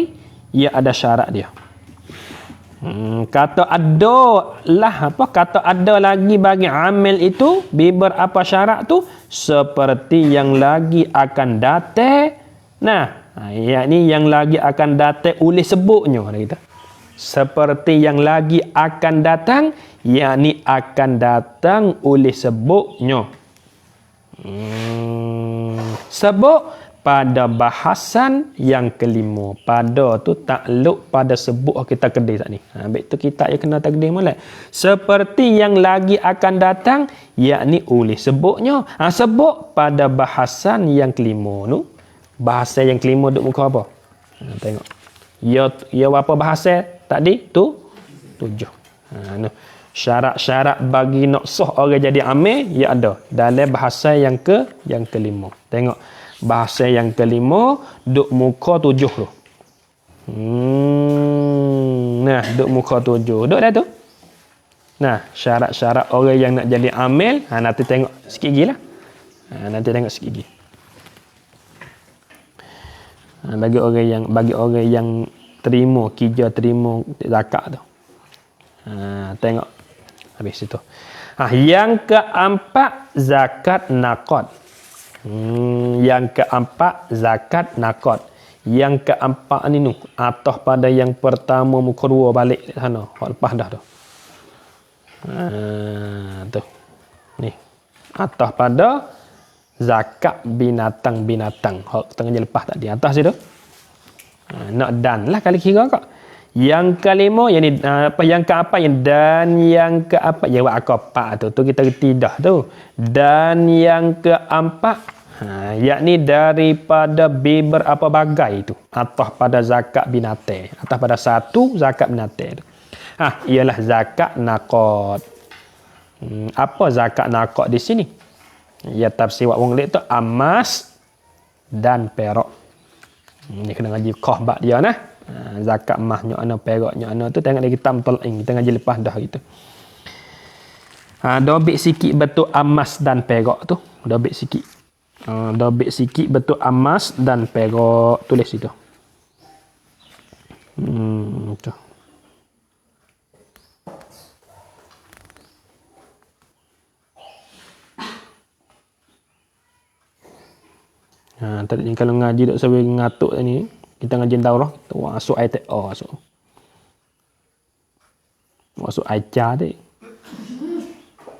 ia ada syarat dia. Kata ada lah apa kata ada lagi bagi amil itu beberapa syarat tu seperti yang lagi akan datang. Yakni yang lagi akan datang oleh sebutnya kita. Seperti yang lagi akan datang yakni akan datang oleh sebutnya. Sebut pada bahasan yang kelima. Pada tu takluk pada sebut kita kedai tak ni. Baik tu kita ya kena takdir molek. Seperti yang lagi akan datang yakni oleh sebutnya. Sebut pada bahasan yang kelima tu. Bahasa yang kelima duk muka apa? Tengok. Ya apa bahasa tadi? Tu 7. Syarat-syarat bagi nak sah orang jadi amil ya ada dalam bahasa yang kelima. Tengok. Bahasa yang kelima duk muka 7 tu. Nah, duk muka 7. Duk dah tu. Nah, syarat-syarat orang yang nak jadi amil, nanti tengok sikit lagi lah. Nanti tengok sikit lagi. Bagi orang yang terima kerja terima zakat tu. Tengok habis itu. Yang keempat zakat naqad. Yang keempat zakat naqad. Yang keempat ni nu atas pada yang pertama muka 2 balik sana. Hak lepas dah tu. Tu. Ni. Atas pada zakat binatang-binatang. Hak tengah je lepas tadi atas situ. Nak dan lah kali kira kak. Yang kelima yang keempat yang dan yang keempat ya waqafa tu kita tidak tu. Dan yang keempat yakni daripada beberapa bagai itu atas pada zakat binatang. Atas pada satu zakat binatang tu. Ialah zakat naqad. Apa zakat naqad di sini? Ya tafsir wong lek tu emas dan perak. Ni kena ngaji qahbak dia nah. Zakat emas nya ana perak nya ana tu tengok lagi tamtalain kita ngaji lepas dah gitu. Dobik sikit betul emas dan perak tu. Dobik sikit. Dobik sikit betul emas dan perak tulis situ. Tu. Tadi kalau ngaji tak sampai ngatuk ni, kita ngaji Taurah, kita masuk ayat masuk aica tadi.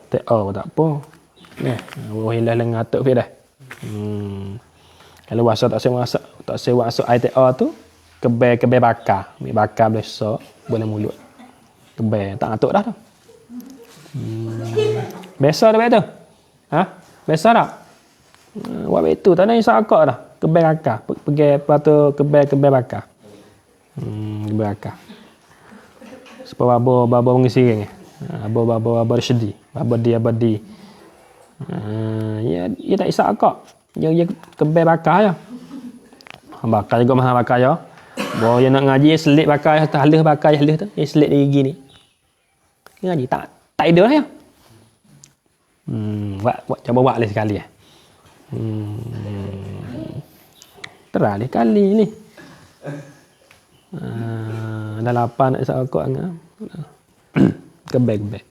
Tak apa. Wah hilang ngatuk dah. Kalau puasa tak sewa masuk ITA tu, kebel bakar. Ambil bakar besok, boleh mulut. Kebel, tak atuk dah tu. Biasa dah betul. Ha? Biasa tak? Buat betul, tak nak isap akak dah. Kebel bakar. Pergi lepas tu kebel bakar. Kebel bakar. Supaya babo mengisi ring. Babo sedih. Babo dia. Ya tak isap akak. Dia kebel bakar je. Bakar juga mahal bakar je. Bawa yang nak ngaji selit bakar je, halus bakar je halus tu. Dia selit di gigi ni. Ngaji tak ada lah ya. Coba buat lagi sekali ya. Terali kali ni. Dah lapar nak isap akak ngam. Kebel.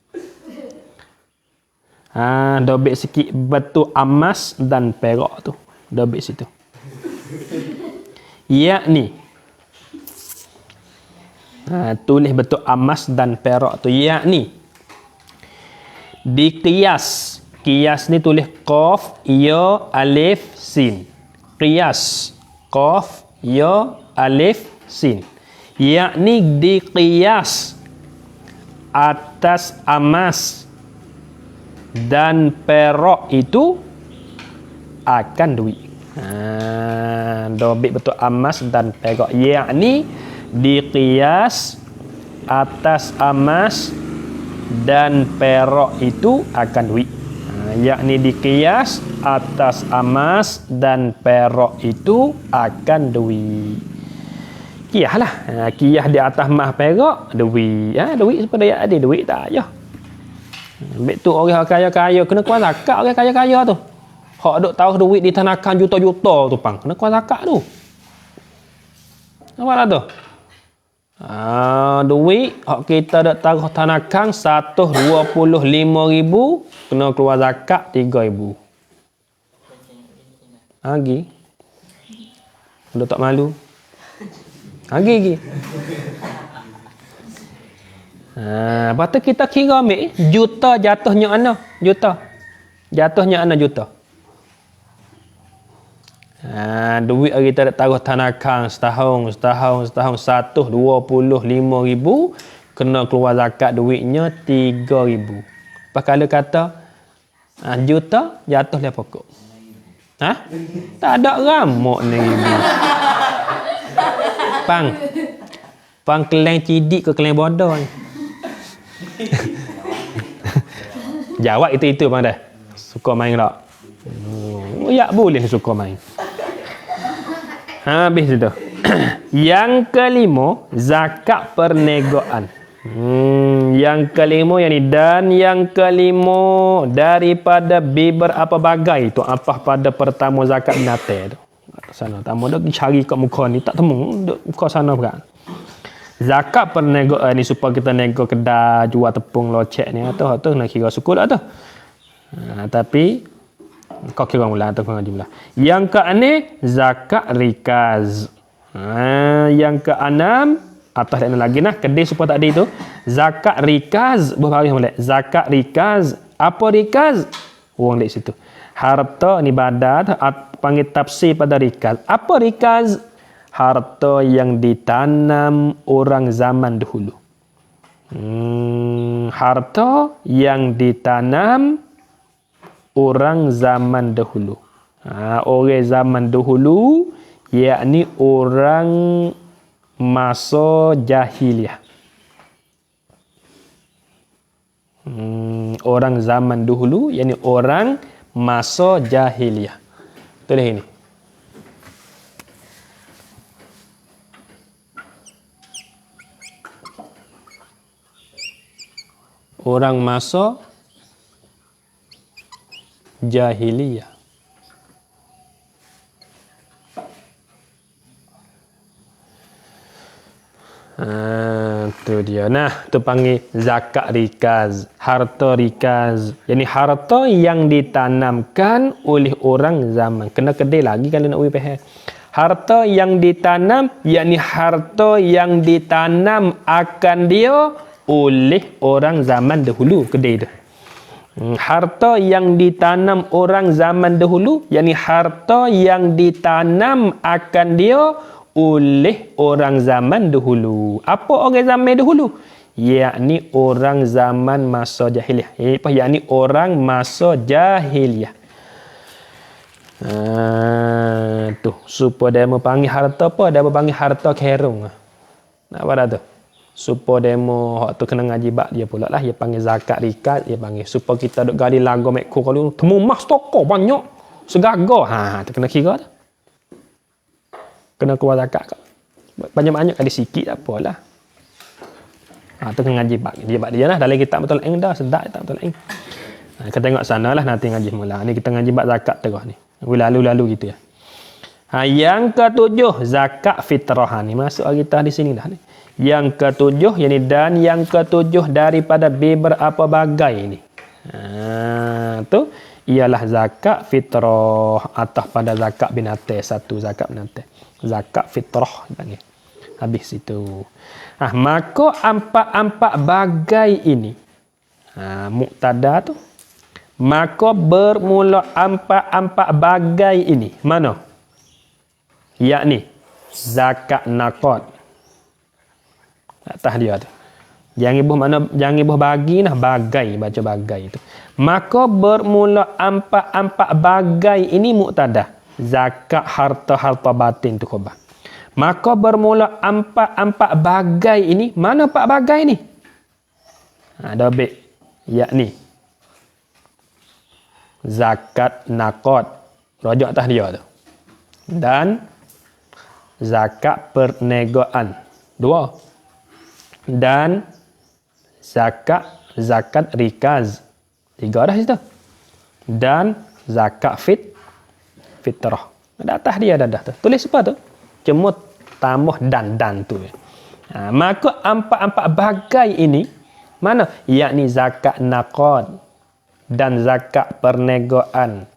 Dobek sikit batu emas dan perak tu. Dobek situ. Yakni tulis betul emas dan perak tu, yakni diqiyas. Qiyas ni tulis qaf ya alif sin. Qiyas qaf ya alif sin, yakni diqiyas atas emas dan perak itu akan duit. Dobik betul emas dan perak, yakni diqiyas atas emas dan perak itu akan duit. Yakni diqiyas atas emas dan perak itu akan duit. Qiyas lah. Qiyas di atas emas perak duit. Duit supaya dia ada duit tak payah. Ambil tu orang kaya-kaya kena keluar zakat, orang kaya-kaya tu. Hak duk tahu duit ditanakan juta-juta tu pang. Kena keluar zakat tu. Nampak tak tu? Duit hak kita duk taruh tanakan 125,000, kena keluar zakat 3,000. Lagi. Duk tak malu. Lagi. Lepas tu kita kira ambil juta jatuhnya ana. Jatuhnya ana juta. Duit kita tak taruh tanakan setahun 125,000, kena keluar zakat duitnya 3,000. Lepas kalau kata juta jatuh dia pokok. Tak ada ramuk ni. Pang keleng cidik ke keleng bodoh ni. Jawab itu bang dah. Suka main tak? Ya boleh suka main. Habis itu. Yang kelima, zakat perniagaan. Yang kelima yang ni, dan yang kelima daripada beberapa bagai tu apa pada pertama zakat binatang tu. Sana tamu dah cari kat muka ni tak temu duk muka sana berat. Zakat perniagaan ni supaya kita nego kedai jual tepung locek ni atau nak kira suku dah tu. Tapi kau kira mula atau kau ngaji mula. Yang ke-6 zakat rikaz. Yang ke-6 atas dan lagi nah kedai supaya tak ada itu zakat rikaz. Berbaris molek. Zakat rikaz. Apa rikaz? Wong dek situ. Harta ni badat panggil tafsir pada rikaz. Apa rikaz? Harta yang ditanam orang zaman dahulu. Harta yang ditanam orang zaman dahulu. Orang zaman dahulu yakni orang masa jahiliah. Orang zaman dahulu yakni orang masa jahiliah. Tulis ini. Orang masa jahiliyah. Tu dia. Nah, tu panggil zakat rikaz, harta rikaz. Yani harta yang ditanamkan oleh orang zaman. Kena kedai lagi kalau nak faham. Harta yang ditanam, yakni harta yang ditanam akan dia oleh orang zaman dahulu, kedai tu. Harta yang ditanam orang zaman dahulu, yakni harta yang ditanam akan dia oleh orang zaman dahulu. Apa orang zaman dahulu? Yakni orang zaman masa jahiliyah. Yakni orang masa jahiliyah. Tu supaya dia panggil harta apa? Dia panggil harta kerung. Nak apa dah tu? Supaya demo hak tu kena ngaji bak dia pula lah. Dia panggil zakat rikat, dia panggil supaya kita duk gali lagu mek ko kalau temu mas toko banyak segaga. Tu kena kira tu. Kena keluar zakat kau. Banyak-banyak kali sikit tak apalah. Tu kena ngaji bak dia lah dalam kitab betul eng dah sedap tak betul eng. Kita tengok sanalah nanti ngaji mula. Ni kita ngaji bak zakat terus ni. Lalu-lalu gitu ya. Yang ketujuh zakat fitrah ni masuk kita di sini dah ni. Yang ketujuh yakni dan yang ketujuh daripada beberapa bagai ni. Tu ialah zakat fitrah atas pada zakat binatang satu zakat binatang. Zakat fitrah panggil. Habis itu. Maka empat-empat bagai ini. Muktada tu. Maka bermula empat-empat bagai ini. Mana? Yakni zakat naqad. Atas dia tu. Jangan ibuh bagi nah bagai baca bagai itu. Maka bermula empat bagai ini muktada. Zakat harta batin tu khabar. Maka bermula empat bagai ini, mana empat bagai ni? Ada baik yakni zakat naqad. Rujuk atas dia tu. Dan zakat perniagaan. Dua. Dan zakat rikaz. Tiga dah situ. Dan zakat fitrah. Ada atas dia dah tu. Tulis apa tu? Cuma tambah dan tu. Maka empat bagai ini mana? Yakni zakat naqad dan zakat perniagaan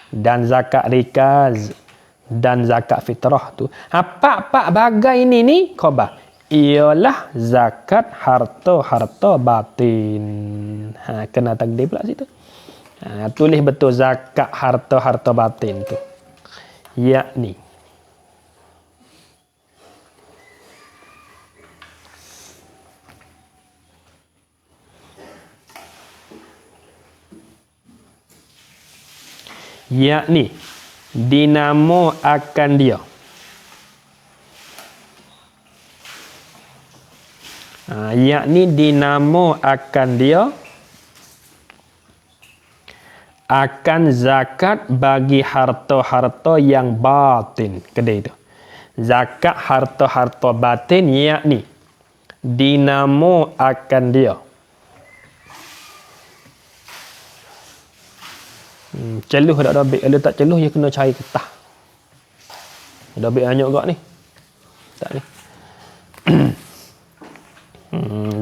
dan zakat rikaz dan zakat fitrah tu. Empat bagai ini ni khabar. Ialah zakat harta batin. Kena takdir pula situ. Tulis betul zakat harta batin tu. Yakni dinamo akan dia. Yakni dinamo akan dia akan zakat bagi harta-harta yang batin. Kedai itu. Zakat harta-harta batin yakni dinamo akan dia. Celuh tak ada beg. Kalau tak celuh, dia kena cari ketah. Ada beg banyak gak ni. Tak ni.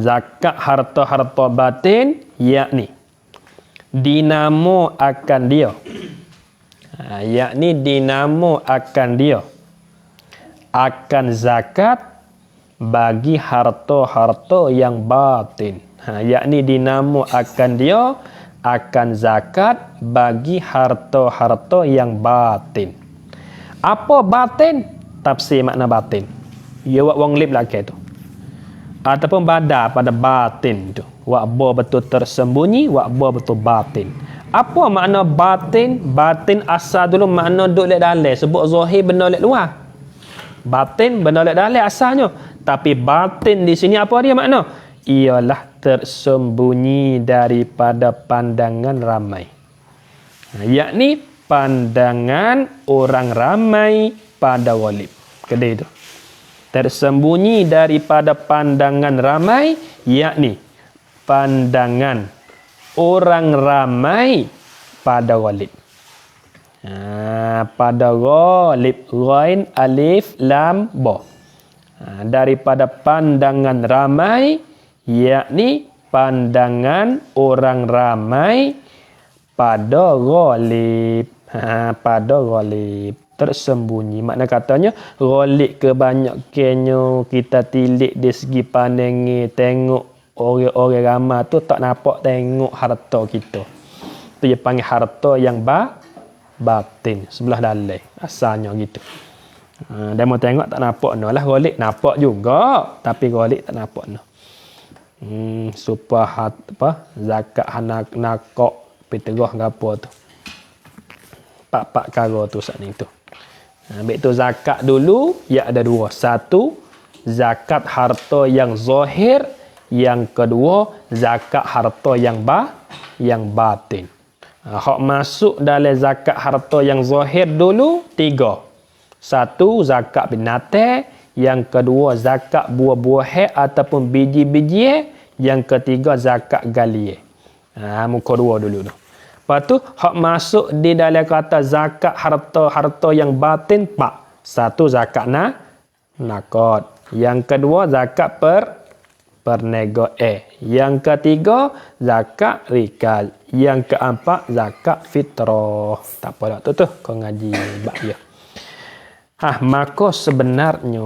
Zakat harta-harta batin yakni dinamo akan dia. Yakni dinamo akan dia. Akan zakat bagi harta-harta yang batin. Yakni dinamo akan dia akan zakat bagi harta-harta yang batin. Apa batin? Tafsir makna batin. Ya wak wong lip lagi tu. Ataupun badar pada batin tu. Wak bo betul tersembunyi, wak bo betul batin. Apa makna batin? Batin asal dulu makna duk lek dalam. Sebut zahir benda lek luar. Batin benda lek dalam asalnya. Tapi batin di sini apa dia makna? Ialah tersembunyi daripada pandangan ramai. Yakni pandangan orang ramai pada walib. Kedai itu. Tersembunyi daripada pandangan ramai, yakni pandangan orang ramai pada walib. Pada walib, ghain, alif, lam, ba. Daripada pandangan ramai, yakni pandangan orang ramai pada ghalib. Pada ghalib tersembunyi. Makna katanya ghalib kebanyakannya kita tilik di segi pandangnya, tengok orang-orang ramai tu tak nampak tengok harta kita. tu dia panggil harta yang batin, sebelah dalam. Asalnya gitu. Dia mau tengok tak nampak no lah, golik nampak juga, tapi golik tak nampak no. Supaya zakat nakok peterah gapo tu. Pak kara tu saat ni tu. Ambil tu zakat dulu, ya ada dua. Satu, zakat harta yang zahir. Yang kedua, zakat harta yang batin. Hak masuk dalam zakat harta yang zahir dulu, 3. Satu, zakat binatang. Yang kedua, zakat buah-buah ataupun biji-biji. Yang ketiga, zakat galie. Muka 2 dulu tu. Lepas tu, hak masuk di dalam kata zakat harta yang batin, 4. Satu, zakat nakot. Yang kedua, zakat perniagaan. Yang ketiga, zakat rikal. Yang keempat, zakat fitrah. Tak apa dah tu kau ngaji bab dia. Maka sebenarnya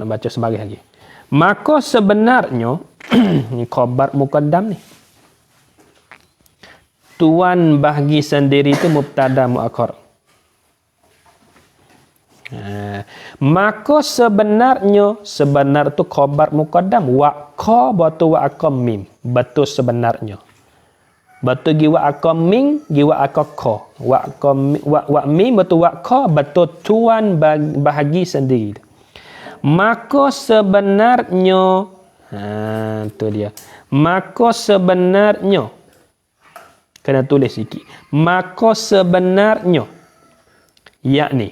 baca sebagai lagi. Maka sebenarnya ni khabar muqaddam ni. Tuan bahagi sendiri itu mubtada muakhar. Maka sebenar tu khabar muqaddam waqa batu waqa mim, betul sebenarnya. Betul gi waqa mim, gi waqa qa. Wa mim betul waqa betul tuan bahagi sendiri. Maka sebenarnya tu dia. Maka sebenarnya kena tulis sikit. Maka sebenarnya yakni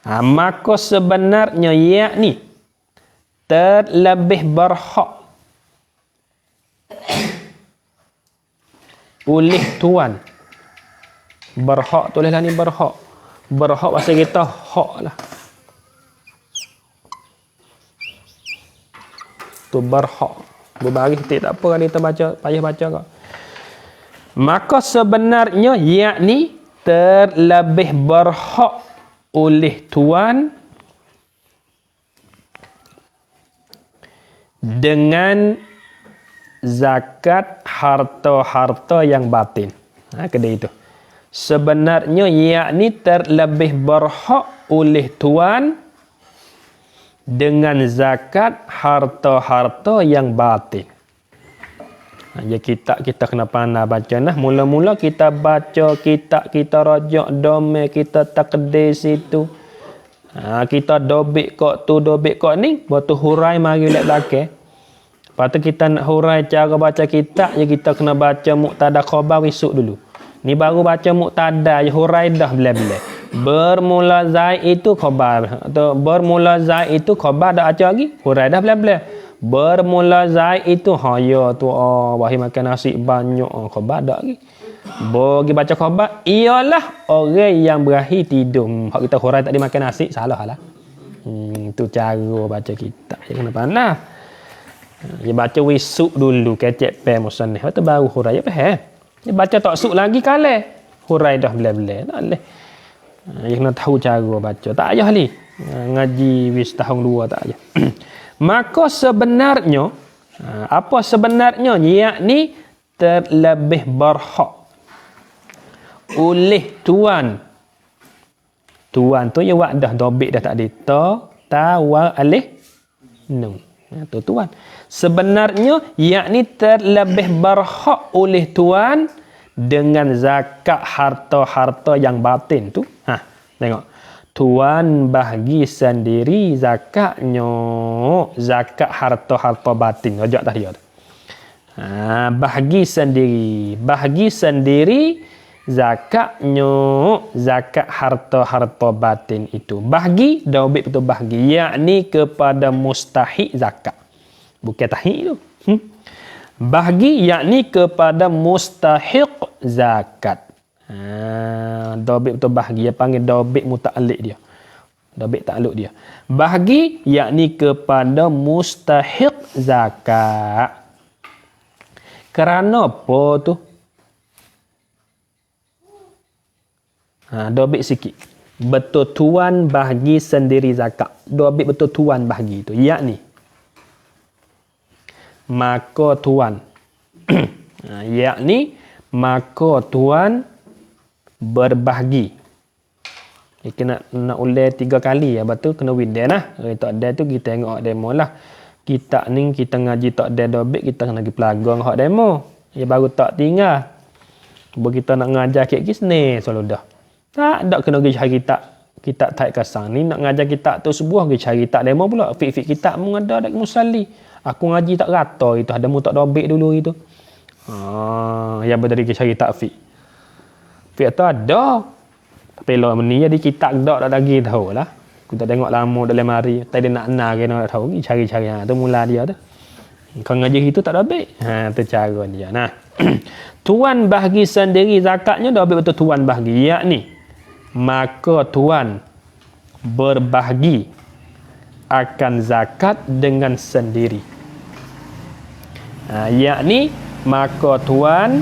maka sebenarnya yakni terlebih berhak oleh tuan. Berhak tulislah ni berhak. Berhak bahasa kita hak lah. Tu berhak. Berbaris tak apa kan kita baca, payah baca kau. Maka sebenarnya yakni terlebih berhak oleh tuan dengan zakat harta-harta yang batin. Kedai itu. Sebenarnya yakni terlebih berhak oleh tuan dengan zakat harta-harta yang batin. Ya kita kena pandai baca nah. Mula-mula kita baca kitab, kita rajak domain, kita takdir situ. Kita dobik kok tu, dobik kok ni, batu hurai mari lek belakang. Lepas tu kita nak hurai cara baca kitab, ya kita kena baca muqtada khabar esok dulu. Ni baru baca muqtada, ya hurai dah belah-belah. Bermula zaid itu khabar atau bermula zaid itu khabar dah baca lagi hurai dah belah-belah. Bermula zaid itu ya tu wahi makan nasi banyak khabar dah lagi. Bagi baca khabar ialah orang yang berakhir tidur. Hak kita hurai tak dimakan nasi salah lah. Tu cara baca kitab ya kena pandai. Dia baca wisuk dulu kecek pe musannif tu baru hurai apa dia baca tak suk lagi kalah hurai dah belah-belah tak leh. Dia kena tahu cara baca. Tak payah ni. Ngaji wis tahun 2 tak payah. Maka sebenarnya, apa sebenarnya? Yakni terlebih berhak oleh tuan. Tuan tu ya wadah dobik dah tak ada. Ta wa alih nun. Tu tuan. Sebenarnya, yakni terlebih berhak oleh tuan dengan zakat harta-harta yang batin tu. Tengok. Tuan bahagi sendiri zakatnya. Zakat harta-harta batin. Rajak tadi tu. Bahagi sendiri. Bahagi sendiri zakatnya. Zakat harta-harta batin itu. Bahagi, dah betul bahagi. Yakni kepada mustahik zakat. Bukan tahik tu. Bahagi yakni kepada mustahiq zakat. Dobit betul bahagi. Dia panggil dobit muta'alliq dia. Dobit ta'alluq dia. Bahagi yakni kepada mustahiq zakat. Kerana apa tu? Dobit sikit. Betul tuan bahagi sendiri zakat. Dobit betul tuan bahagi tu. Yakni. maka tuan. Yakni maka tuan berbahagi. Kena nak ulang 3 kali ya, betul kena winden lah. Tak ada tu kita tengok demo lah. Kita ni kita ngaji tak ada dobek, kita kena pergi pelagang hak demo. Ya baru tak tinggal. Bila kita nak ngajar kek kisne selalu dah. Tak ada kena pergi cari kita tak kasang ni nak ngajar kita tu sebuah pergi cari tak demo pula. Fik kita mung ada dak musalli. Aku ngaji tak rata itu, ada mu tak dobek dulu itu. Ya berdari ke cari tak fik. Fik tu ada. Tapi lo ni jadi kita dak lagi tahu lah. Kita tengok lama dalam hari, tadi nak kena tahu cari-cari tu mula dia tu. Kau ngaji itu tak dobek. Tu cara dia. Nah. Tuan bahagi sendiri zakatnya dobek betul tuan bahagi. Yakni maka tuan berbahagi akan zakat dengan sendiri. Yakni maka tuan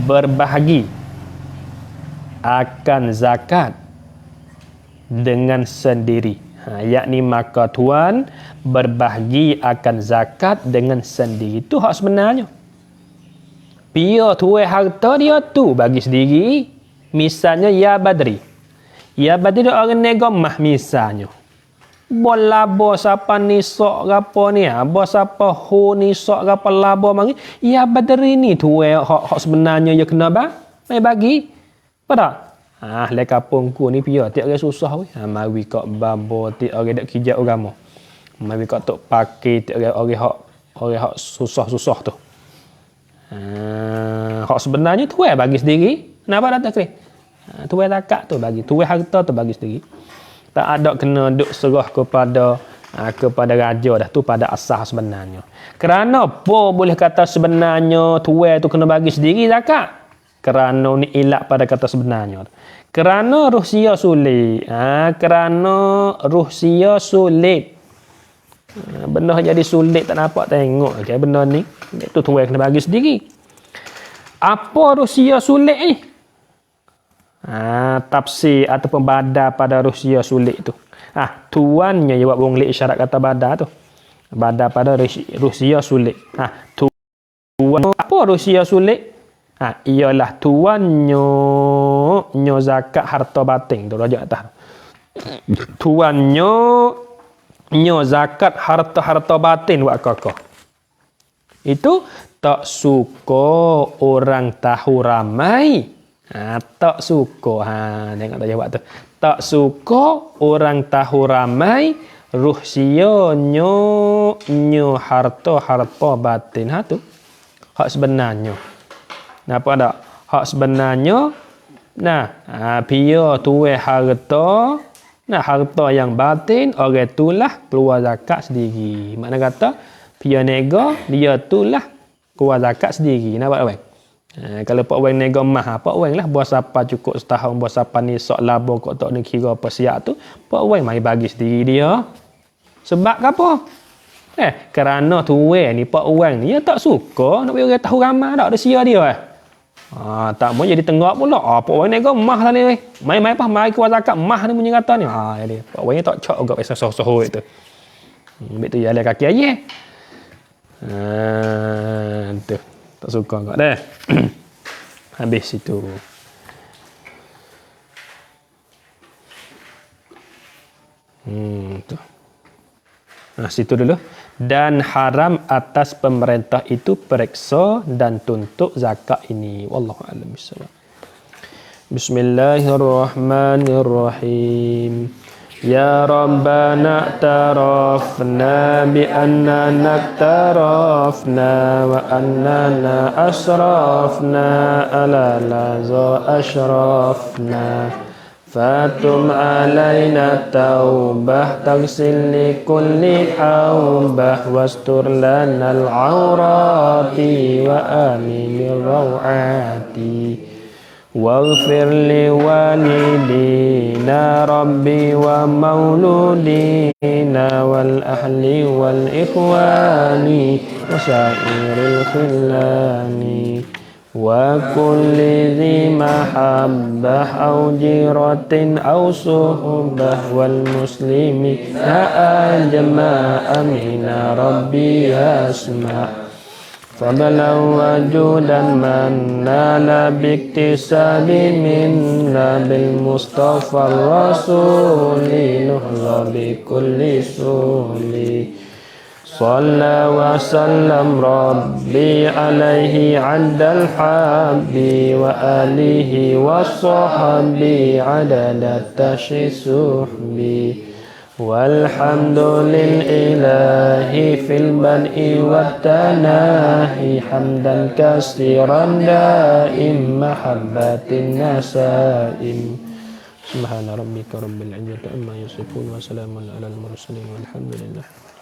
berbahagi akan zakat dengan sendiri. Yakni maka tuan berbahagi akan zakat dengan sendiri. Itu hak sebenarnya. Pia tuai harta dia tu bagi sendiri. Misalnya ya badri. Ya badri orang nego mah misalnya. Bola bos apa ni sok gapo ni? Bos apa ho ni sok gapo labo mangi? Ya badri ni tuai hak sebenarnya ya kena mai bagi. Pada le kampungku ni pia tiap orang susah we. Mari kok babo tiap orang dak kijak agama. Mari kok tok pakai tiap orang hak susah-susah tu. Hak sebenarnya tuai bagi sendiri. Kenapa datang kiri? Tuai zakat tu bagi, tuai harta tu bagi sendiri. Tak ada kena duk serah kepada raja dah, tu pada asal sebenarnya. Kerana apa boleh kata sebenarnya tuai tu kena bagi sendiri zakat? Kerana ni ilat pada kata sebenarnya. Kerana Rusia sulit. Kerana Rusia sulit. Benda jadi sulit tak nampak tengok. Okay, benda ni. Itu tuai kena bagi sendiri. Apa Rusia sulit ni? Tafsir ataupun badar pada Rusia sulit tu. Tuannya jawab wong isyarat kata badar tu. Badar pada Rusia sulit. Tuan apa Rusia sulit? Ialah tuannya zakat harta batin tu rajak atas. Tuannya zakat harta batin buat kakak. Itu tak suka orang tahu ramai. Tak suka. Tengok tak jawab tu. Tak suka orang tahu ramai. Ruhsia nyo harta batin. Tu hak sebenarnya. Napa ada? Hak sebenarnya. Pia tuai harta. Harta yang batin. Orang itulah keluar zakat sendiri. Makna kata pia nega dia itulah keluar zakat sendiri. Nampak tak? Kalau pak wang nega mah, pak wang lah bos apa cukup setahun, bos apa ni sok labo kok tak nak kira apa siap tu, pak wang mai bagi sendiri dia. Sebab apa? Kerana tuai ni pak wang ni dia tak suka nak bagi orang tahu ramai dak ada sia dia. Tak mau jadi tengok pula. Pak wang nega mah lah ni. Mai keluar zakat mah ni punya kata ni. Jadi pak wang ni tak cok gak pasal soh-soh itu. Ambil tu jalan kaki aje. Tu. Tak suka enggak dah. Habis itu. Tu. Situ dulu. Dan haram atas pemerintah itu periksa dan tuntut zakat ini. Wallahu a'lam bishawab. Bismillahirrahmanirrahim. Ya Rabbana tarafna bi annana tarafna wa annana asrafna ala laza ashrafna fatum alaina taubah tagsil li kulli aubah wastur lana al-awrati wa aminir rawati waghfir li walidina rabbi wa mauludina wal ahli wal ikhwani wa syairil khillani وكل ذي محبة أو جيرة أو صحبة والمسلمين أجمع من ربي أسمع فضلا وجودا من نال باكتساب منا بالمصطفى الرسول نهض بكل سهل صلى وسلم ربي عليه عد الحب وآله والصحب عدد التشسحب والحمد لله في البدء والتناهي حمدا كثيرا دائم محبة النسائم سبحان ربك رب العزة عما يصفون وسلام على المرسلين والحمد لله.